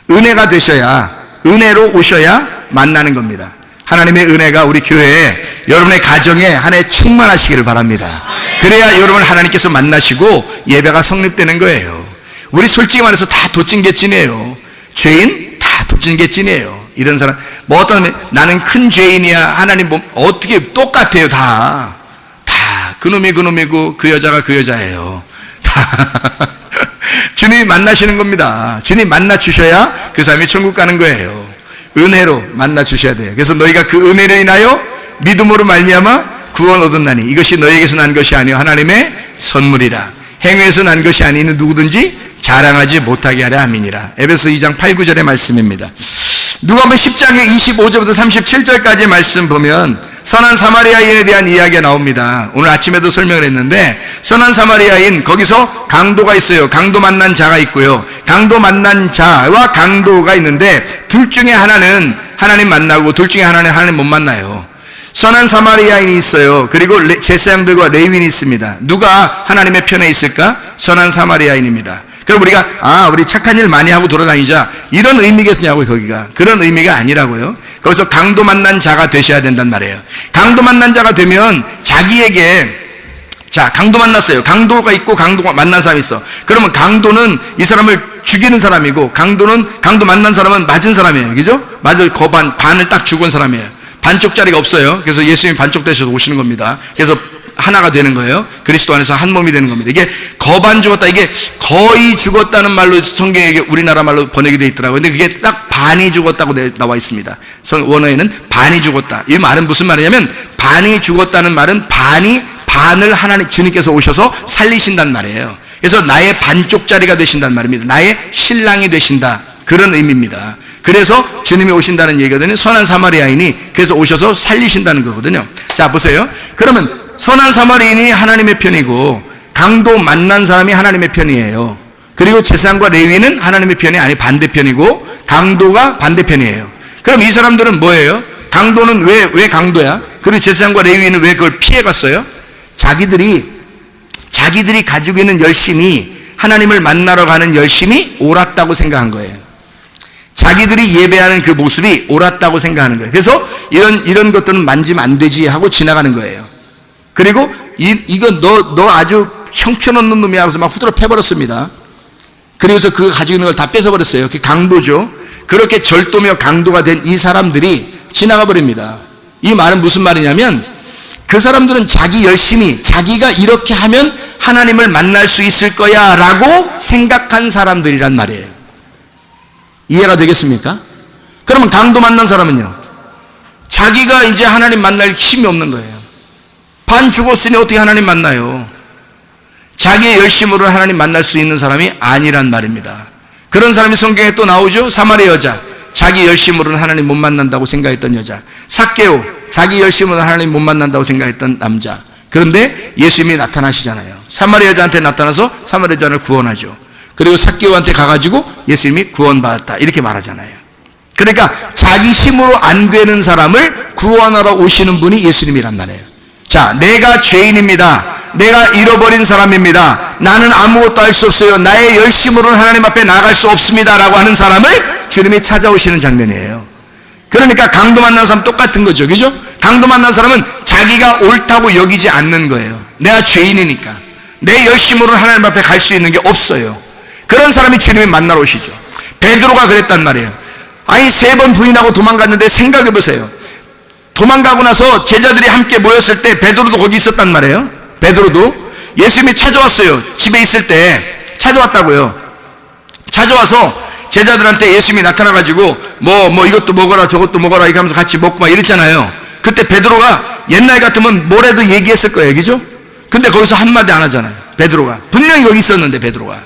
은혜가 되셔야, 은혜로 오셔야 만나는 겁니다. 하나님의 은혜가 우리 교회에, 여러분의 가정에 하나에 충만하시기를 바랍니다. 그래야 여러분을 하나님께서 만나시고 예배가 성립되는 거예요. 우리 솔직히 말해서 다 도찐개찐이에요. 죄인 다 도찐개찐이에요. 이런 사람 뭐 어떤, 나는 큰 죄인이야, 하나님 뭐 어떻게 똑같아요. 다 그놈이 그놈이고 그 여자가 그 여자예요. 다 주님이 만나시는 겁니다. 주님 만나 주셔야 그 사람이 천국 가는 거예요. 은혜로 만나 주셔야 돼요. 그래서 너희가 그 은혜로 인하여 믿음으로 말미암아 구원 얻었나니 이것이 너희에게서 난 것이 아니요 하나님의 선물이라. 행위에서 난 것이 아니니 누구든지 자랑하지 못하게 하려 함이니라. 에베소 2장 8, 9절의 말씀입니다. 누가복음 10장의 25절부터 37절까지 말씀 보면 선한 사마리아인에 대한 이야기가 나옵니다. 오늘 아침에도 설명을 했는데 선한 사마리아인, 거기서 강도가 있어요. 강도 만난 자가 있고요. 강도 만난 자와 강도가 있는데 둘 중에 하나는 하나님 만나고 둘 중에 하나는 하나님 못 만나요. 선한 사마리아인이 있어요. 그리고 제사장들과 레위인이 있습니다. 누가 하나님의 편에 있을까? 선한 사마리아인입니다. 그럼 우리가 우리 착한 일 많이 하고 돌아다니자 이런 의미겠냐고요. 거기가 그런 의미가 아니라고요. 거기서 강도 만난 자가 되셔야 된단 말이에요. 강도 만난 자가 되면 자기에게, 자, 강도 만났어요. 강도가 있고 강도가 만난 사람이 있어. 그러면 강도는 이 사람을 죽이는 사람이고 강도 만난 사람은 맞은 사람이에요. 그죠? 맞을 반을 딱 죽은 사람이에요. 반쪽짜리가 없어요. 그래서 예수님이 반쪽 되셔서 오시는 겁니다. 그래서 하나가 되는 거예요. 그리스도 안에서 한 몸이 되는 겁니다. 이게 거반 죽었다, 이게 거의 죽었다는 말로 성경에 우리나라 말로 번역이 되어 있더라고요. 근데 그게 딱 반이 죽었다고 나와 있습니다. 원어에는 반이 죽었다. 이 말은 무슨 말이냐면 반이 죽었다는 말은 반을 하나님 주님께서 오셔서 살리신단 말이에요. 그래서 나의 반쪽짜리가 되신단 말입니다. 나의 신랑이 되신다. 그런 의미입니다. 그래서 주님이 오신다는 얘기거든요. 선한 사마리아인이 그래서 오셔서 살리신다는 거거든요. 자, 보세요. 그러면 선한 사마리아인이 하나님의 편이고 강도 만난 사람이 하나님의 편이에요. 그리고 제사장과 레위인은 하나님의 편이 아니 반대편이고 강도가 반대편이에요. 그럼 이 사람들은 뭐예요? 강도는 왜 강도야? 그리고 제사장과 레위인은 왜 그걸 피해갔어요? 자기들이 가지고 있는 열심이, 하나님을 만나러 가는 열심이 옳았다고 생각한 거예요. 자기들이 예배하는 그 모습이 옳았다고 생각하는 거예요. 그래서 이런 것들은 만지면 안 되지 하고 지나가는 거예요. 그리고 이거 너 아주 형편없는 놈이야 하고서 막 후드러 패버렸습니다. 그래서 그 가지고 있는 걸 다 뺏어버렸어요. 그게 강도죠. 그렇게 절도며 강도가 된 이 사람들이 지나가 버립니다. 이 말은 무슨 말이냐면 그 사람들은 자기 열심히 자기가 이렇게 하면 하나님을 만날 수 있을 거야 라고 생각한 사람들이란 말이에요. 이해가 되겠습니까? 그러면 강도 만난 사람은요, 자기가 이제 하나님 만날 힘이 없는 거예요. 반 죽었으니 어떻게 하나님 만나요? 자기의 열심으로 하나님 만날 수 있는 사람이 아니란 말입니다. 그런 사람이 성경에 또 나오죠. 사마리아 여자, 자기 열심으로는 하나님 못 만난다고 생각했던 여자. 삭개오, 자기 열심으로는 하나님 못 만난다고 생각했던 남자. 그런데 예수님이 나타나시잖아요. 사마리아 여자한테 나타나서 사마리아 여자를 구원하죠. 그리고 삭개오한테 가가지고 예수님이 구원받았다 이렇게 말하잖아요. 그러니까 자기 힘으로 안 되는 사람을 구원하러 오시는 분이 예수님이란 말이에요. 자, 내가 죄인입니다. 내가 잃어버린 사람입니다. 나는 아무것도 할 수 없어요. 나의 열심으로는 하나님 앞에 나아갈 수 없습니다 라고 하는 사람을 주님이 찾아오시는 장면이에요. 그러니까 강도 만난 사람 똑같은 거죠. 그죠? 강도 만난 사람은 자기가 옳다고 여기지 않는 거예요. 내가 죄인이니까 내 열심으로는 하나님 앞에 갈 수 있는 게 없어요. 그런 사람이 주님이 만나러 오시죠. 베드로가 그랬단 말이에요. 아니 3번 부인하고 도망갔는데 생각해 보세요. 도망가고 나서 제자들이 함께 모였을 때 베드로도 거기 있었단 말이에요. 베드로도 예수님이 찾아왔어요. 집에 있을 때 찾아왔다고요. 찾아와서 제자들한테 예수님이 나타나가지고 뭐 이것도 먹어라 저것도 먹어라 이렇게 하면서 같이 먹고 막 이랬잖아요. 그때 베드로가 옛날 같으면 뭐라도 얘기했을 거예요. 그죠? 근데 거기서 한마디 안 하잖아요. 베드로가 분명히 여기 있었는데 베드로가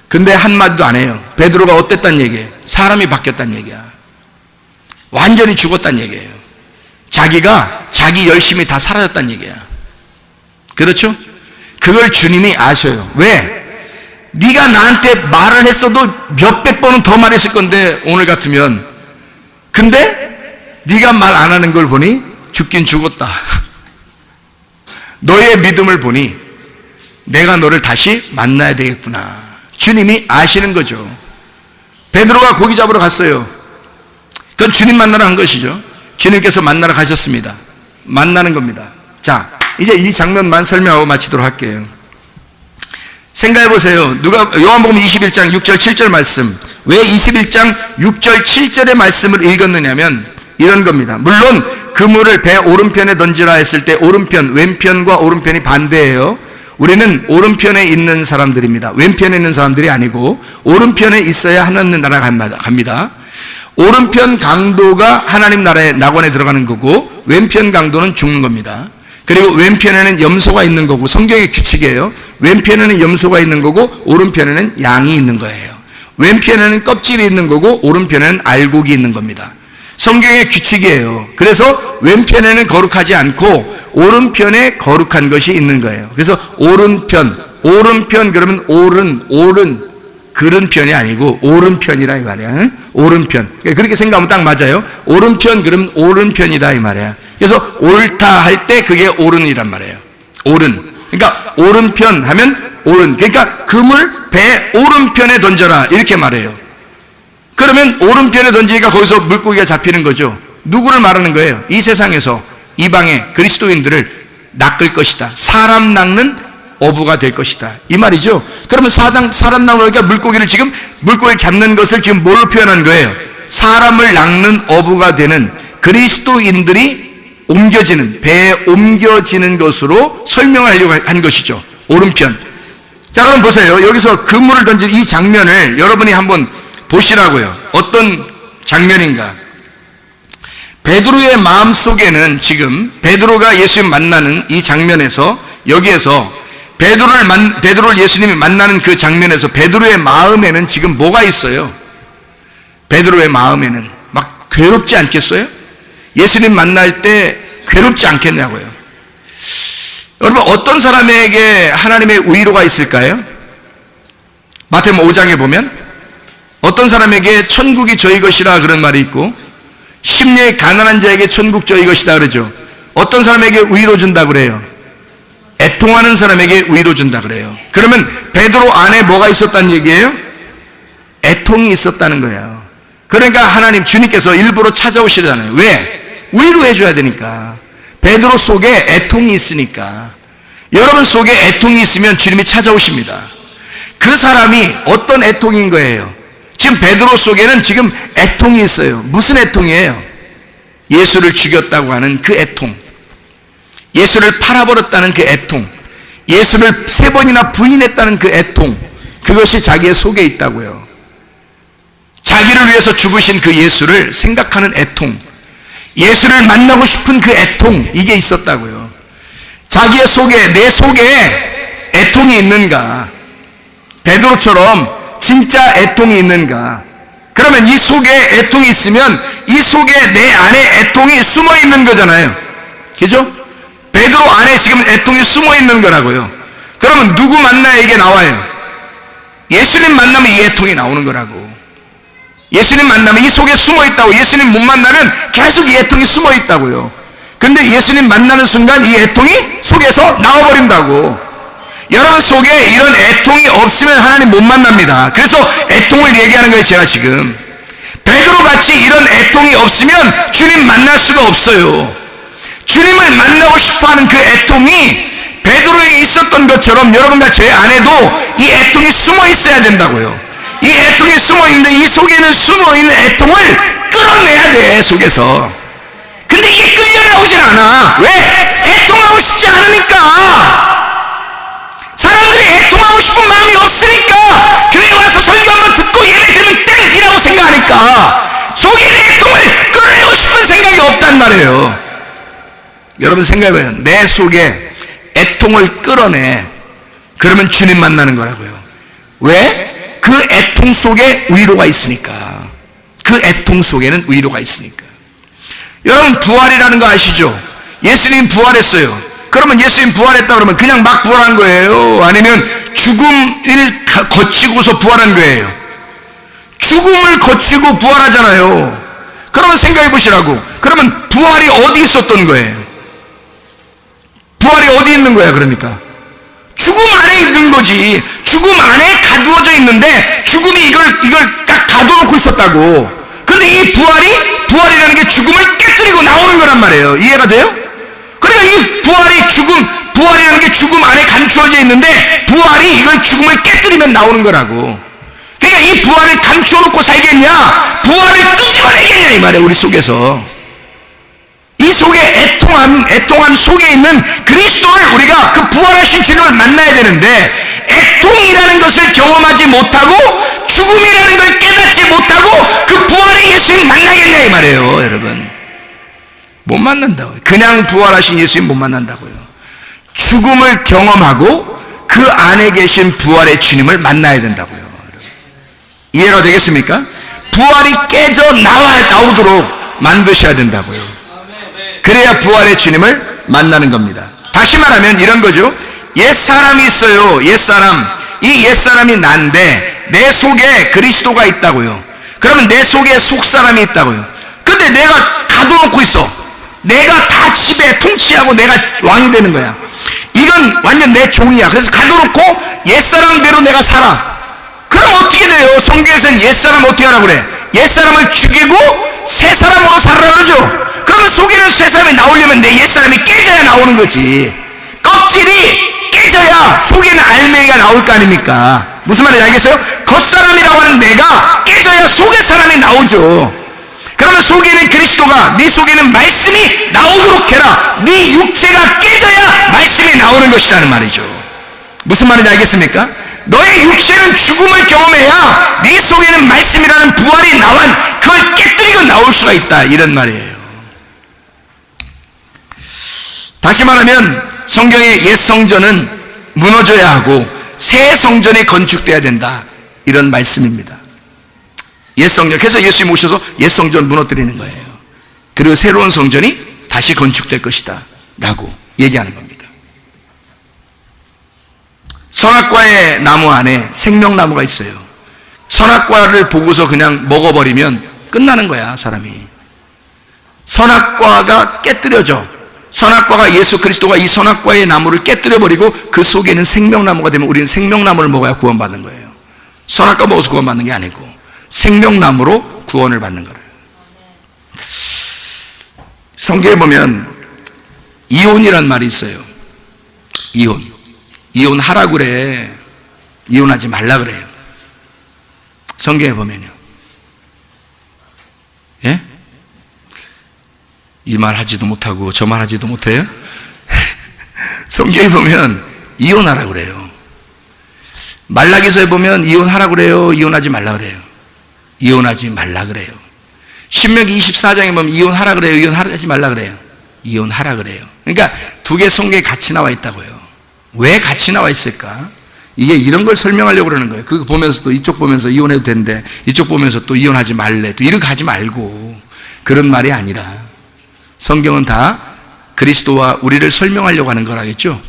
근데 한마디도 안 해요. 베드로가 어땠단 얘기예요? 사람이 바뀌었단 얘기야. 완전히 죽었단 얘기예요. 자기가 자기 열심이 다 사라졌단 얘기야. 그렇죠? 그걸 주님이 아셔요. 왜? 네가 나한테 말을 했어도 몇백 번은 더 말했을 건데 오늘 같으면 근데 네가 말 안 하는 걸 보니 죽긴 죽었다. 너의 믿음을 보니 내가 너를 다시 만나야 되겠구나. 주님이 아시는 거죠. 베드로가 고기 잡으러 갔어요. 그건 주님 만나러 간 것이죠. 주님께서 만나러 가셨습니다. 만나는 겁니다. 자, 이제 이 장면만 설명하고 마치도록 할게요. 생각해 보세요. 요한복음 21장 6절 7절 말씀. 왜 21장 6절 7절의 말씀을 읽었느냐면 이런 겁니다. 물론 그물을 배 오른편에 던지라 했을 때 오른편, 왼편과 오른편이 반대예요. 우리는 오른편에 있는 사람들입니다. 왼편에 있는 사람들이 아니고 오른편에 있어야 하나님 나라 갑니다. 오른편 강도가 하나님 나라의 낙원에 들어가는 거고 왼편 강도는 죽는 겁니다. 그리고 왼편에는 염소가 있는 거고 성경의 규칙이에요. 왼편에는 염소가 있는 거고 오른편에는 양이 있는 거예요. 왼편에는 껍질이 있는 거고 오른편에는 알곡이 있는 겁니다. 성경의 규칙이에요. 그래서 왼편에는 거룩하지 않고 오른편에 거룩한 것이 있는 거예요. 그래서 오른편 그러면 옳은 그른 편이 아니고 오른편이라 이 말이야. 오른편. 그렇게 생각하면 딱 맞아요. 오른편 그러면 오른편이다 이 말이야. 그래서 옳다 할 때 그게 옳은이란 말이에요. 옳은. 그러니까 오른편 하면 옳은. 그러니까 금을 배 오른편에 던져라 이렇게 말해요. 그러면 오른편에 던지니까 거기서 물고기가 잡히는 거죠. 누구를 말하는 거예요? 이 세상에서 이방의 그리스도인들을 낚을 것이다. 사람 낚는 어부가 될 것이다. 이 말이죠. 그러면 사람 낚으니까 물고기를 잡는 것을 지금 뭘로 표현한 거예요? 사람을 낚는 어부가 되는 그리스도인들이 배에 옮겨지는 것으로 설명하려고 한 것이죠. 오른편. 자, 그럼 보세요. 여기서 그물을 던진 이 장면을 여러분이 한번 보시라고요. 어떤 장면인가? 베드로의 마음 속에는 지금 베드로가 예수님 만나는 이 장면에서 여기에서 베드로를 예수님이 만나는 그 장면에서 베드로의 마음에는 지금 뭐가 있어요? 베드로의 마음에는 막 괴롭지 않겠어요? 예수님 만날 때 괴롭지 않겠냐고요. 여러분 어떤 사람에게 하나님의 위로가 있을까요? 마태복음 5장에 보면 어떤 사람에게 천국이 저희 것이라 그런 말이 있고 심령이 가난한 자에게 천국 저희 것이다 그러죠. 어떤 사람에게 위로 준다 그래요? 애통하는 사람에게 위로 준다 그래요. 그러면 베드로 안에 뭐가 있었다는 얘기예요? 애통이 있었다는 거예요. 그러니까 하나님 주님께서 일부러 찾아오시잖아요. 왜? 위로해 줘야 되니까. 베드로 속에 애통이 있으니까. 여러분 속에 애통이 있으면 주님이 찾아오십니다. 그 사람이 어떤 애통인 거예요? 지금 베드로 속에는 지금 애통이 있어요. 무슨 애통이에요? 예수를 죽였다고 하는 그 애통, 예수를 팔아버렸다는 그 애통, 예수를 3번이나 부인했다는 그 애통, 그것이 자기의 속에 있다고요. 자기를 위해서 죽으신 그 예수를 생각하는 애통, 예수를 만나고 싶은 그 애통, 이게 있었다고요. 자기의 속에, 내 속에 애통이 있는가? 베드로처럼 진짜 애통이 있는가? 그러면 이 속에 애통이 있으면 이 속에 내 안에 애통이 숨어 있는 거잖아요. 그죠? 베드로 안에 지금 애통이 숨어 있는 거라고요. 그러면 누구 만나야 이게 나와요? 예수님 만나면 이 애통이 나오는 거라고. 예수님 만나면 이 속에 숨어 있다고. 예수님 못 만나면 계속 이 애통이 숨어 있다고요. 근데 예수님 만나는 순간 이 애통이 속에서 나와버린다고. 여러분 속에 이런 애통이 없으면 하나님 못 만납니다. 그래서 애통을 얘기하는 거예요. 제가 지금 베드로같이 이런 애통이 없으면 주님 만날 수가 없어요. 주님을 만나고 싶어하는 그 애통이 베드로에게 있었던 것처럼 여러분과 제 안에도 이 애통이 숨어 있어야 된다고요. 이 애통이 숨어 있는데 이 속에는 숨어 있는 애통을 끌어내야 돼. 속에서. 근데 이게 끌려나오질 않아. 왜? 애통하고 싶지 않으니까. 사람들이 애통하고 싶은 마음이 없으니까 교회 와서 설교 한번 듣고 예배 드리면 땡이라고 생각하니까 속에 있는 애통을 끌어내고 싶은 생각이 없단 말이에요. 여러분 생각해봐요. 내 속에 애통을 끌어내. 그러면 주님 만나는 거라고요. 왜? 그 애통 속에 위로가 있으니까. 그 애통 속에는 위로가 있으니까. 여러분 부활이라는 거 아시죠? 예수님 부활했어요. 그러면 예수님 부활했다 그러면 그냥 막 부활한 거예요? 아니면 죽음을 거치고서 부활한 거예요? 죽음을 거치고 부활하잖아요. 그러면 생각해 보시라고. 그러면 부활이 어디 있었던 거예요? 부활이 어디 있는 거야 그러니까? 죽음 안에 있는 거지. 죽음 안에 가두어져 있는데 죽음이 이걸 딱 가둬놓고 있었다고. 근데 이 부활이라는 게 죽음을 깨뜨리고 나오는 거란 말이에요. 이해가 돼요? 그러니까 이 부활이라는 게 죽음 안에 감추어져 있는데 부활이 이걸 죽음을 깨뜨리면 나오는 거라고. 그러니까 이 부활을 감춰놓고 살겠냐? 부활을 끄집어내겠냐 이 말이에요. 우리 속에서. 이 속에 애통함 속에 있는 그리스도를 우리가 그 부활하신 주님을 만나야 되는데 애통이라는 것을 경험하지 못하고 죽음이라는 걸 깨닫지 못하고 그 부활의 예수님 만나겠냐 이 말이에요. 여러분 못 만난다고요. 그냥 부활하신 예수님 못 만난다고요. 죽음을 경험하고 그 안에 계신 부활의 주님을 만나야 된다고요. 이해가 되겠습니까? 부활이 깨져 나오도록 만드셔야 된다고요. 그래야 부활의 주님을 만나는 겁니다. 다시 말하면 이런 거죠. 옛사람이 있어요. 옛사람. 이 옛사람이 난데 내 속에 그리스도가 있다고요. 그러면 내 속에 속사람이 있다고요. 근데 내가 가둬놓고 있어. 내가 다 지배 통치하고 내가 왕이 되는 거야. 이건 완전 내 종이야. 그래서 가둬놓고 옛사람대로 내가 살아. 그럼 어떻게 돼요? 성경에서는 옛사람 어떻게 하라고 그래? 옛사람을 죽이고 새 사람으로 살아라 그러죠. 그러면 속에는 새 사람이 나오려면 내 옛사람이 깨져야 나오는 거지. 껍질이 깨져야 속에는 알맹이가 나올 거 아닙니까? 무슨 말인지 알겠어요? 겉사람이라고 하는 내가 깨져야 속의 사람이 나오죠. 그러면 속에는 그리스도가, 네 속에는 말씀이 나오도록 해라. 네 육체가 깨져야 말씀이 나오는 것이라는 말이죠. 무슨 말인지 알겠습니까? 너의 육체는 죽음을 경험해야 네 속에는 말씀이라는 부활이 나와 그걸 깨뜨리고 나올 수가 있다, 이런 말이에요. 다시 말하면 성경의 옛 성전은 무너져야 하고 새 성전이 건축돼야 된다, 이런 말씀입니다. 옛 성전, 그래서 예수님 오셔서 옛 성전 무너뜨리는 거예요. 그리고 새로운 성전이 다시 건축될 것이다 라고 얘기하는 겁니다. 선악과의 나무 안에 생명나무가 있어요. 선악과를 보고서 그냥 먹어버리면 끝나는 거야, 사람이. 선악과가 깨뜨려져. 선악과가, 예수 그리스도가 이 선악과의 나무를 깨뜨려버리고 그 속에는 생명나무가 되면 우리는 생명나무를 먹어야 구원받는 거예요. 선악과 먹어서 구원받는 게 아니고 생명나무로 구원을 받는 거예요. 성경에 보면 이혼이란 말이 있어요. 이혼하라 그래. 이혼하지 말라 그래요. 성경에 보면요. 예? 이 말 하지도 못하고 저 말 하지도 못해요? 성경에 보면 이혼하라 그래요. 말라기서에 보면 이혼하라 그래요, 이혼하지 말라 그래요. 이혼하지 말라 그래요. 신명기 24장에 보면 이혼하라 그래요, 이혼하지 말라 그래요. 이혼하라 그래요. 그러니까 두 개 성경에 같이 나와 있다고요. 왜 같이 나와 있을까? 이게 이런 걸 설명하려고 그러는 거예요. 그거 보면서 또 이쪽 보면서 이혼해도 된대, 이쪽 보면서 또 이혼하지 말래, 또 이렇게 하지 말고, 그런 말이 아니라 성경은 다 그리스도와 우리를 설명하려고 하는 거라겠죠.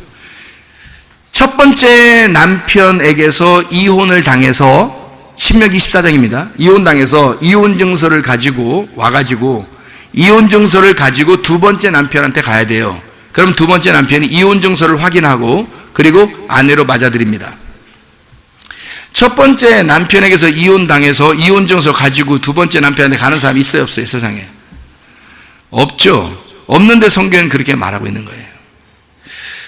첫 번째 남편에게서 이혼을 당해서, 신명기 24장입니다. 이혼당해서 이혼증서를 가지고 와가지고 이혼증서를 가지고 두 번째 남편한테 가야 돼요. 그럼 두 번째 남편이 이혼증서를 확인하고 그리고 아내로 맞아들입니다. 첫 번째 남편에게서 이혼당해서 이혼증서 가지고 두 번째 남편한테 가는 사람이 있어요, 없어요, 세상에? 없죠. 없는데 성경은 그렇게 말하고 있는 거예요.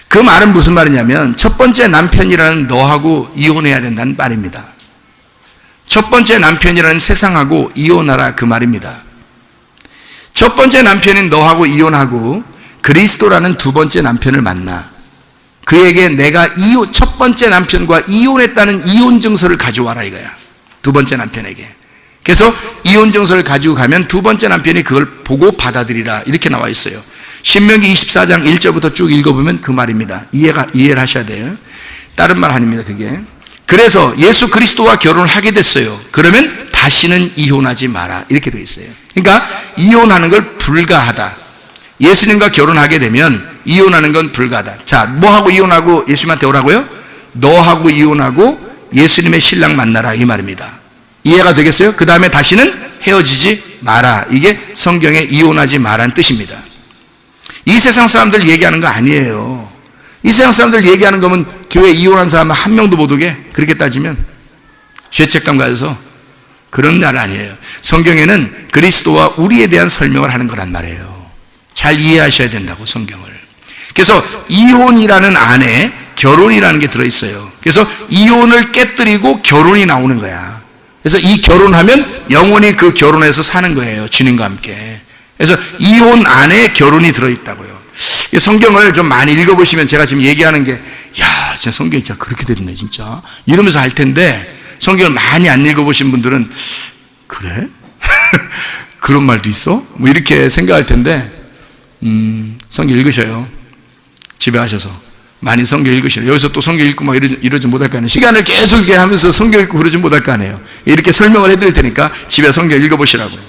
그 말은 무슨 말이냐면 첫 번째 남편이라는 너하고 이혼해야 된다는 말입니다. 첫 번째 남편이라는 세상하고 이혼하라, 그 말입니다. 첫 번째 남편인 너하고 이혼하고 그리스도라는 두 번째 남편을 만나. 그에게 내가 첫 번째 남편과 이혼했다는 이혼증서를 가져와라, 이거야. 두 번째 남편에게. 그래서 이혼증서를 가지고 가면 두 번째 남편이 그걸 보고 받아들이라, 이렇게 나와 있어요. 신명기 24장 1절부터 쭉 읽어보면 그 말입니다. 이해를 하셔야 돼요. 다른 말 아닙니다, 그게. 그래서 예수 그리스도와 결혼을 하게 됐어요. 그러면 다시는 이혼하지 마라, 이렇게 되어 있어요. 그러니까 이혼하는 걸 불가하다. 예수님과 결혼하게 되면 이혼하는 건 불가하다. 자, 뭐하고 이혼하고 예수님한테 오라고요? 너하고 이혼하고 예수님의 신랑 만나라, 이 말입니다. 이해가 되겠어요? 그 다음에 다시는 헤어지지 마라. 이게 성경에 이혼하지 마라는 뜻입니다. 이 세상 사람들 얘기하는 거 아니에요. 이 세상 사람들 얘기하는 거면 교회 이혼한 사람 한 명도 못 오게, 그렇게 따지면 죄책감 가져서, 그런 날 아니에요. 성경에는 그리스도와 우리에 대한 설명을 하는 거란 말이에요. 잘 이해하셔야 된다고, 성경을. 그래서 이혼이라는 안에 결혼이라는 게 들어있어요. 그래서 이혼을 깨뜨리고 결혼이 나오는 거야. 그래서 이 결혼하면 영원히 그 결혼에서 사는 거예요, 주님과 함께. 그래서 이혼 안에 결혼이 들어있다고요. 성경을 좀 많이 읽어보시면 제가 지금 얘기하는 게, 야, 진짜 성경이 진짜 그렇게 됐네, 진짜. 이러면서 할 텐데, 성경을 많이 안 읽어보신 분들은, 그래? 그런 말도 있어? 뭐 이렇게 생각할 텐데, 성경 읽으셔요. 집에 가셔서. 많이 성경 읽으시는, 여기서 또 성경 읽고 막 이러지 못할 거 아니에요. 시간을 계속 이렇게 하면서 성경 읽고 그러지 못할 거 아니에요. 이렇게 설명을 해드릴 테니까 집에 성경 읽어보시라고요.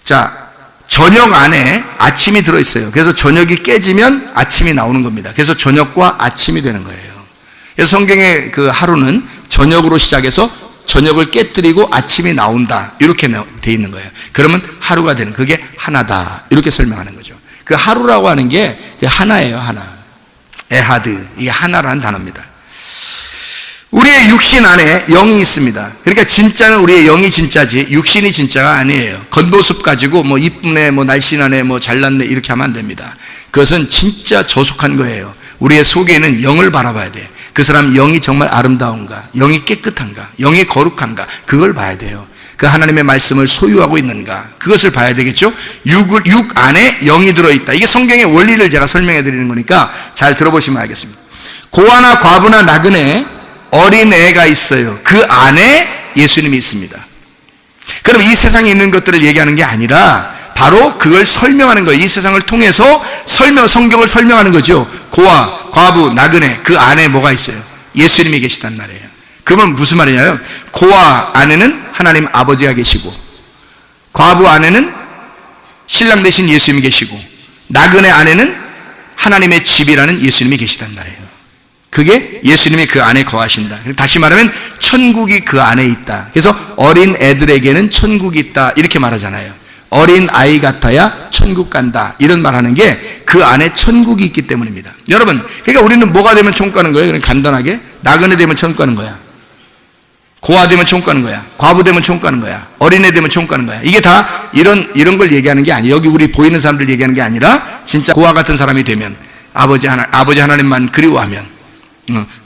자, 저녁 안에 아침이 들어있어요. 그래서 저녁이 깨지면 아침이 나오는 겁니다. 그래서 저녁과 아침이 되는 거예요. 그래서 성경의 그 하루는 저녁으로 시작해서 저녁을 깨뜨리고 아침이 나온다, 이렇게 돼 있는 거예요. 그러면 하루가 되는, 그게 하나다, 이렇게 설명하는 거죠. 그 하루라고 하는 게 하나예요. 하나. 에하드, 이게 하나라는 단어입니다. 우리의 육신 안에 영이 있습니다. 그러니까 진짜는 우리의 영이 진짜지 육신이 진짜가 아니에요. 겉모습 가지고 뭐 이쁘네, 뭐 날씬하네, 뭐 잘났네, 이렇게 하면 안 됩니다. 그것은 진짜 저속한 거예요. 우리의 속에 있는 영을 바라봐야 돼. 그 사람 영이 정말 아름다운가, 영이 깨끗한가, 영이 거룩한가, 그걸 봐야 돼요. 그 하나님의 말씀을 소유하고 있는가, 그것을 봐야 되겠죠. 육 안에 영이 들어있다. 이게 성경의 원리를 제가 설명해 드리는 거니까 잘 들어보시면 알겠습니다. 고아나 과부나 나그네, 어린애가 있어요. 그 안에 예수님이 있습니다. 그럼 이 세상에 있는 것들을 얘기하는 게 아니라 바로 그걸 설명하는 거예요. 이 세상을 통해서 성경을 설명하는 거죠. 고아, 과부, 나그네, 그 안에 뭐가 있어요? 예수님이 계시단 말이에요. 그러면 무슨 말이냐면, 고아 안에는 하나님 아버지가 계시고, 과부 안에는 신랑 되신 예수님이 계시고, 나그네 안에는 하나님의 집이라는 예수님이 계시단 말이에요. 그게 예수님이 그 안에 거하신다. 다시 말하면 천국이 그 안에 있다. 그래서 어린 애들에게는 천국이 있다, 이렇게 말하잖아요. 어린 아이 같아야 천국 간다, 이런 말하는 게 그 안에 천국이 있기 때문입니다. 여러분, 그러니까 우리는 뭐가 되면 천국 가는 거예요? 그냥 간단하게 나그네 되면 천국 가는 거야, 고아 되면 천국 가는 거야, 과부 되면 천국 가는 거야, 어린애 되면 천국 가는 거야. 이게 다 이런 걸 얘기하는 게 아니에요. 여기 우리 보이는 사람들 얘기하는 게 아니라 진짜 고아 같은 사람이 되면 아버지 하나님만 그리워하면,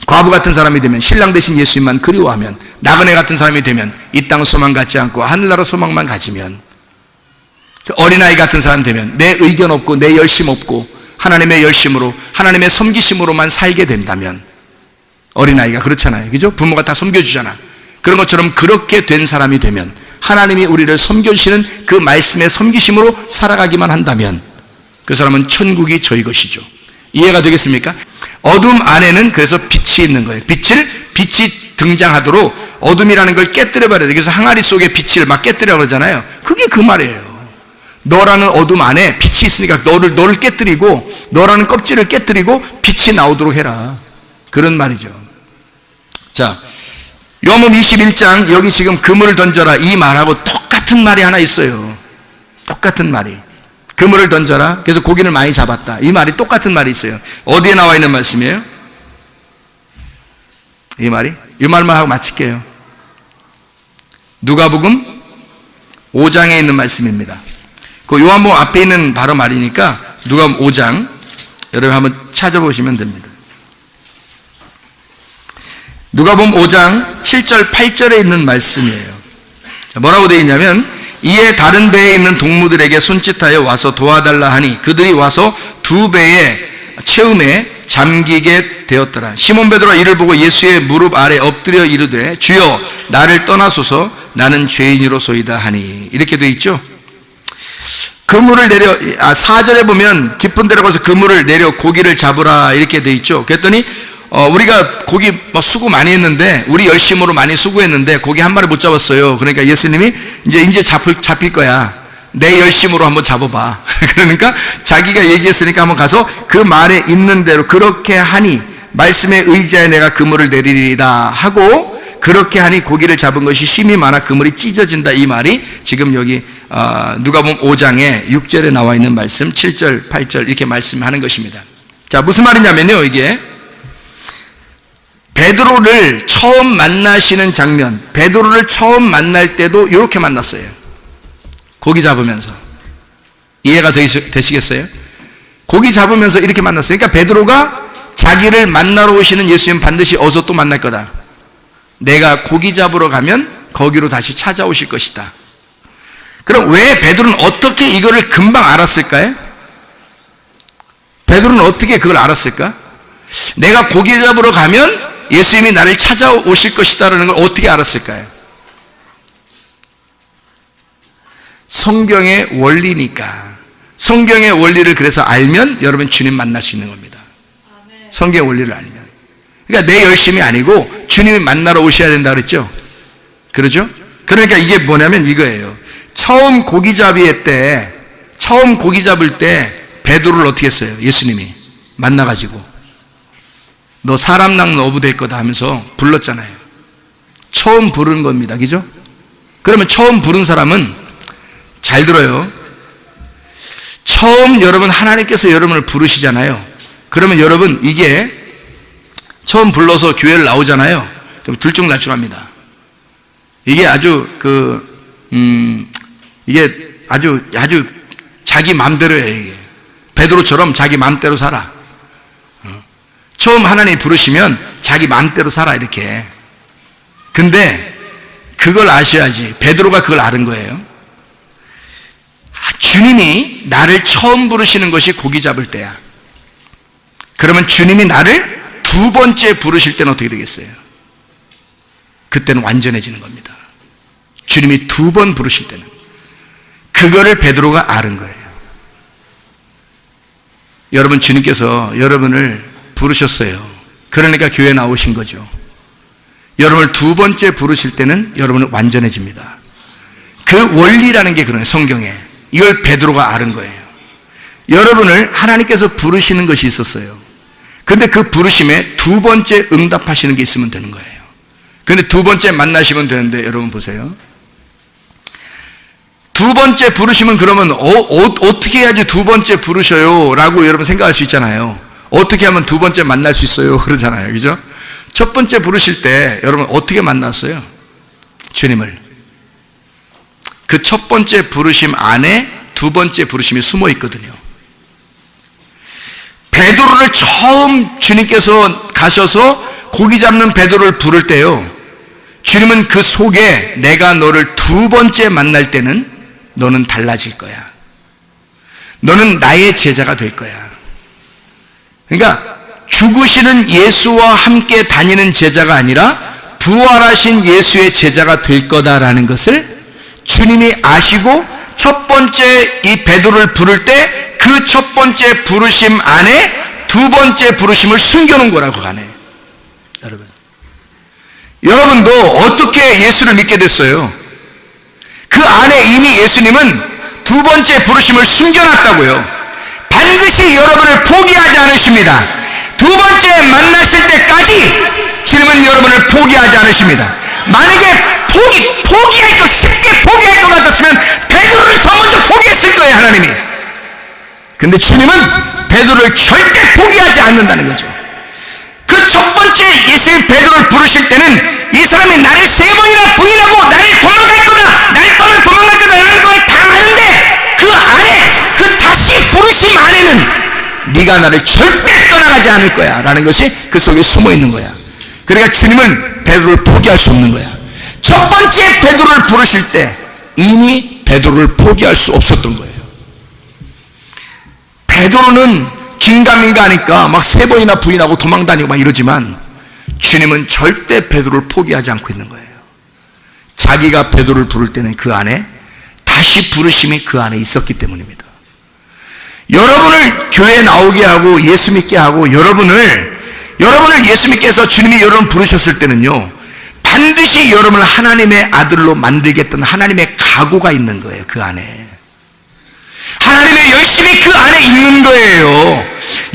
과부 같은 사람이 되면 신랑 되신 예수님만 그리워하면, 나그네 같은 사람이 되면 이 땅 소망 갖지 않고 하늘나라 소망만 가지면, 어린아이 같은 사람 되면 내 의견 없고 내 열심 없고 하나님의 열심으로, 하나님의 섬기심으로만 살게 된다면, 어린아이가 그렇잖아요. 그죠? 부모가 다 섬겨주잖아. 그런 것처럼 그렇게 된 사람이 되면, 하나님이 우리를 섬겨주시는 그 말씀의 섬기심으로 살아가기만 한다면 그 사람은 천국이 저희 것이죠. 이해가 되겠습니까? 어둠 안에는 그래서 빛이 있는 거예요. 빛이 등장하도록 어둠이라는 걸 깨뜨려버려야 돼요. 그래서 항아리 속에 빛을 막 깨뜨려 그러잖아요. 그게 그 말이에요. 너라는 어둠 안에 빛이 있으니까 너를 깨뜨리고, 너라는 껍질을 깨뜨리고 빛이 나오도록 해라, 그런 말이죠. 자, 요한복음 21장, 여기 지금 그물을 던져라, 이 말하고 똑같은 말이 하나 있어요. 똑같은 말이. 그물을 던져라, 그래서 고기를 많이 잡았다, 이 말이 똑같은 말이 있어요. 어디에 나와 있는 말씀이에요? 이 말이? 이 말만 하고 마칠게요. 누가복음 5장에 있는 말씀입니다. 그 요한복음 앞에 있는 바로 말이니까 누가복음 5장 여러분 한번 찾아보시면 됩니다. 누가복음 5장 7절 8절에 있는 말씀이에요. 뭐라고 되어 있냐면, 이에 다른 배에 있는 동무들에게 손짓하여 와서 도와달라 하니 그들이 와서 두 배의 채움에 잠기게 되었더라. 시몬 베드로가 이를 보고 예수의 무릎 아래 엎드려 이르되, 주여 나를 떠나소서, 나는 죄인이로소이다 하니, 이렇게 되어 있죠. 그물을 내려, 4절에 보면 깊은 데로 가서 그물을 내려 고기를 잡으라, 이렇게 되어 있죠. 그랬더니 우리가 고기 수고 많이 했는데, 우리 열심으로 많이 수고했는데 고기 한 마리 못 잡았어요. 그러니까 예수님이 이제 잡힐 거야, 내 열심으로 한번 잡아봐. 그러니까 자기가 얘기했으니까 한번 가서 그 말에 있는 대로 그렇게 하니, 말씀에 의지하여 내가 그물을 내리리다 하고, 그렇게 하니 고기를 잡은 것이 심히 많아 그물이 찢어진다, 이 말이 지금 여기 누가복음 5장에 6절에 나와 있는 말씀, 7절 8절 이렇게 말씀하는 것입니다. 자, 무슨 말이냐면요, 이게 베드로를 처음 만나시는 장면, 베드로를 처음 만날 때도 이렇게 만났어요. 고기 잡으면서. 이해가 되시겠어요? 고기 잡으면서 이렇게 만났어요. 그러니까 베드로가 자기를 만나러 오시는 예수님 반드시 어서 또 만날 거다, 내가 고기 잡으러 가면 거기로 다시 찾아오실 것이다. 그럼 왜 베드로는 어떻게 이거를 금방 알았을까요? 베드로는 어떻게 그걸 알았을까? 내가 고기 잡으러 가면 예수님이 나를 찾아오실 것이다라는 걸 어떻게 알았을까요? 성경의 원리니까. 성경의 원리를 그래서 알면 여러분 주님 만날 수 있는 겁니다. 성경의 원리를 알면. 그러니까 내 열심이 아니고 주님이 만나러 오셔야 된다 그랬죠. 그러죠? 그러니까 이게 뭐냐면 이거예요. 처음 고기 잡을 때 베드로를 어떻게 했어요? 예수님이 만나가지고 너 사람 낚는 어부 될 거다 하면서 불렀잖아요. 처음 부른 겁니다. 그죠? 그러면 처음 부른 사람은 잘 들어요. 처음 여러분 하나님께서 여러분을 부르시잖아요. 그러면 여러분 이게 처음 불러서 교회를 나오잖아요. 그럼 들쭉날쭉합니다. 이게 아주 이게 아주 자기 마음대로예요. 이게 베드로처럼 자기 마음대로 살아. 처음 하나님이 부르시면 자기 마음대로 살아 이렇게. 근데 그걸 아셔야지. 베드로가 그걸 아는 거예요. 주님이 나를 처음 부르시는 것이 고기 잡을 때야. 그러면 주님이 나를 두 번째 부르실 때는 어떻게 되겠어요? 그때는 완전해지는 겁니다. 주님이 두 번 부르실 때는. 그거를 베드로가 아는 거예요. 여러분, 주님께서 여러분을 부르셨어요. 그러니까 교회에 나오신 거죠. 여러분을 두 번째 부르실 때는 여러분은 완전해집니다. 그 원리라는 게 그런 성경에. 이걸 베드로가 아는 거예요. 여러분을 하나님께서 부르시는 것이 있었어요. 근데 그 부르심에 두 번째 응답하시는 게 있으면 되는 거예요. 근데 두 번째 만나시면 되는데 여러분 보세요. 두 번째 부르시면 그러면 어떻게 해야지 두 번째 부르셔요? 라고 여러분 생각할 수 있잖아요. 어떻게 하면 두 번째 만날 수 있어요? 그러잖아요. 그죠? 첫 번째 부르실 때 여러분 어떻게 만났어요? 주님을. 그 첫 번째 부르심 안에 두 번째 부르심이 숨어 있거든요. 베드로를 처음 주님께서 가셔서 고기 잡는 베드로를 부를 때요, 주님은 그 속에 내가 너를 두 번째 만날 때는 너는 달라질 거야. 너는 나의 제자가 될 거야. 그러니까 죽으시는 예수와 함께 다니는 제자가 아니라 부활하신 예수의 제자가 될 거다라는 것을 주님이 아시고 첫 번째 이 베드로를 부를 때 그 첫 번째 부르심 안에 두 번째 부르심을 숨겨놓은 거라고 하네. 여러분도 어떻게 예수를 믿게 됐어요? 그 안에 이미 예수님은 두 번째 부르심을 숨겨놨다고요. 반드시 여러분을 포기하지 않으십니다. 두 번째 만나실 때까지 주님은 여러분을 포기하지 않으십니다. 만약에 쉽게 포기할 것 같았으면 베드로를 더 먼저 포기했을 거예요, 하나님이. 근데 주님은 베드로를 절대 포기하지 않는다는 거죠. 그 첫 번째 예수님 베드로를 부르실 때는 이 사람이 나를 세 번이나 부인하고 나를 도망갈 거다, 나를 떠나 도망갈 거다라는 걸 다 아는데 그 안에 그 다시 부르심 안에는 네가 나를 절대 떠나가지 않을 거야 라는 것이 그 속에 숨어 있는 거야. 그러니까 주님은 베드로를 포기할 수 없는 거야. 첫 번째 베드로를 부르실 때 이미 베드로를 포기할 수 없었던 거예요. 베드로는 긴가민가 하니까 막 세 번이나 부인하고 도망다니고 막 이러지만 주님은 절대 베드로를 포기하지 않고 있는 거예요. 자기가 베드로를 부를 때는 그 안에 다시 부르심이 그 안에 있었기 때문입니다. 여러분을 교회에 나오게 하고 예수 믿게 하고 여러분을 예수 믿게 해서 주님이 여러분 부르셨을 때는요, 반드시 여러분을 하나님의 아들로 만들겠다는 하나님의 각오가 있는 거예요. 그 안에 하나님의 열심이 그 안에 있는 거예요.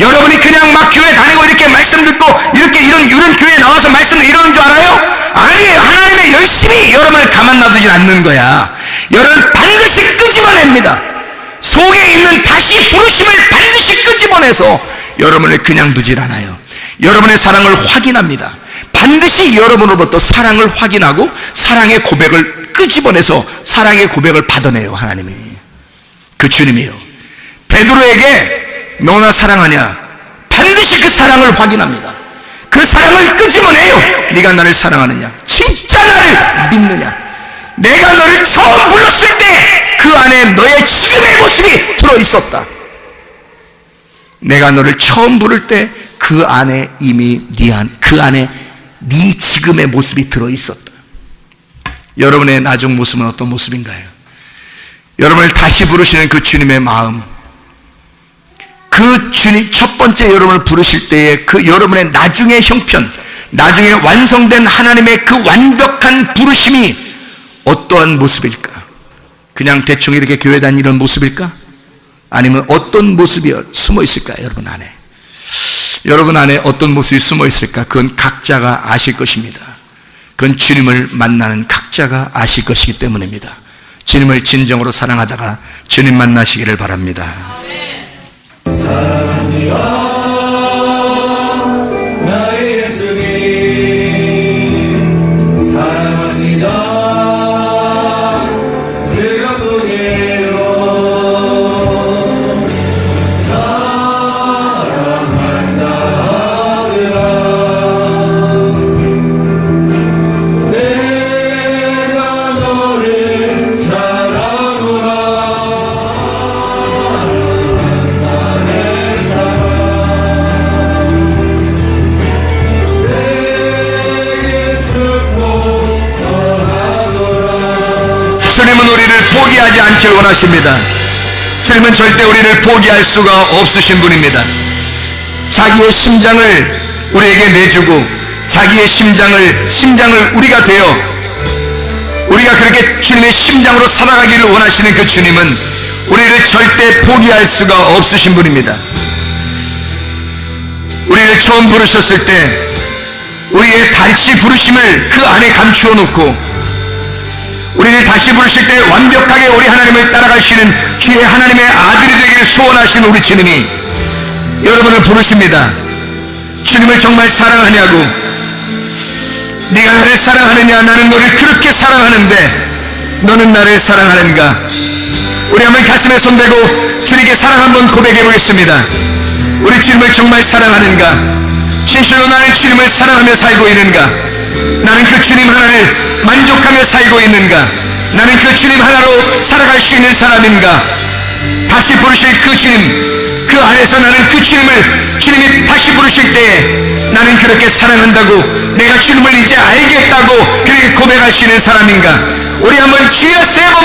여러분이 그냥 막 교회 다니고 이렇게 말씀 듣고 이런 교회에 나와서 말씀 이러는 줄 알아요? 아니에요. 하나님의 열심이 여러분을 가만 놔두질 않는 거야. 여러분 반드시 끄집어냅니다. 속에 있는 다시 부르심을 반드시 끄집어내서 여러분을 그냥 두질 않아요. 여러분의 사랑을 확인합니다. 반드시 여러분으로부터 사랑을 확인하고 사랑의 고백을 끄집어내서 사랑의 고백을 받아내요. 하나님이. 그 주님이요. 베드로에게 너나 사랑하냐? 반드시 그 사랑을 확인합니다. 그 사랑을 끄집어내요. 네가 나를 사랑하느냐? 진짜 나를 믿느냐? 내가 너를 처음 불렀을 때 그 안에 너의 지금의 모습이 들어있었다. 내가 너를 처음 부를 때 그 안에 이미 그 안에 네 지금의 모습이 들어있었다. 여러분의 나중 모습은 어떤 모습인가요? 여러분을 다시 부르시는 그 주님의 마음, 그 주님 첫 번째 여러분을 부르실 때에 그 여러분의 나중의 형편, 나중에 완성된 하나님의 그 완벽한 부르심이 어떠한 모습일까? 그냥 대충 이렇게 교회 다니는 모습일까? 아니면 어떤 모습이 숨어 있을까? 여러분 안에 어떤 모습이 숨어 있을까? 그건 각자가 아실 것입니다. 그건 주님을 만나는 각자가 아실 것이기 때문입니다. 주님을 진정으로 사랑하다가 주님 만나시기를 바랍니다. 사랑이여 나의 예수님 사랑합니다 그것뿐이에요 사랑한다 하리라 내가 너를 사랑하노라 주님은 우리를 포기하지 않길 원하십니다. 주님은 절대 우리를 포기할 수가 없으신 분입니다. 자기의 심장을 우리에게 내주고 자기의 심장을 우리가 되어 우리가 그렇게 주님의 심장으로 살아가기를 원하시는 그 주님은 우리를 절대 포기할 수가 없으신 분입니다. 우리를 처음 부르셨을 때 우리의 다시 부르심을 그 안에 감추어 놓고 우리를 다시 부르실 때 완벽하게 우리 하나님을 따라가시는 주의 하나님의 아들이 되기를 소원하시는 우리 주님이 여러분을 부르십니다. 주님을 정말 사랑하냐고, 네가 나를 사랑하느냐? 나는 너를 그렇게 사랑하는데 너는 나를 사랑하는가? 우리 한번 가슴에 손대고 주님께 사랑 한번 고백해 보겠습니다. 우리 주님을 정말 사랑하는가? 진실로 나는 주님을 사랑하며 살고 있는가? 나는 그 주님 하나를 만족하며 살고 있는가? 나는 그 주님 하나로 살아갈 수 있는 사람인가? 다시 부르실 그 주님, 그 안에서 나는 그 주님이 다시 부르실 때에 나는 그렇게 사랑한다고, 내가 주님을 이제 알겠다고 그렇게 고백할 수 있는 사람인가? 우리 한번 주여 세 번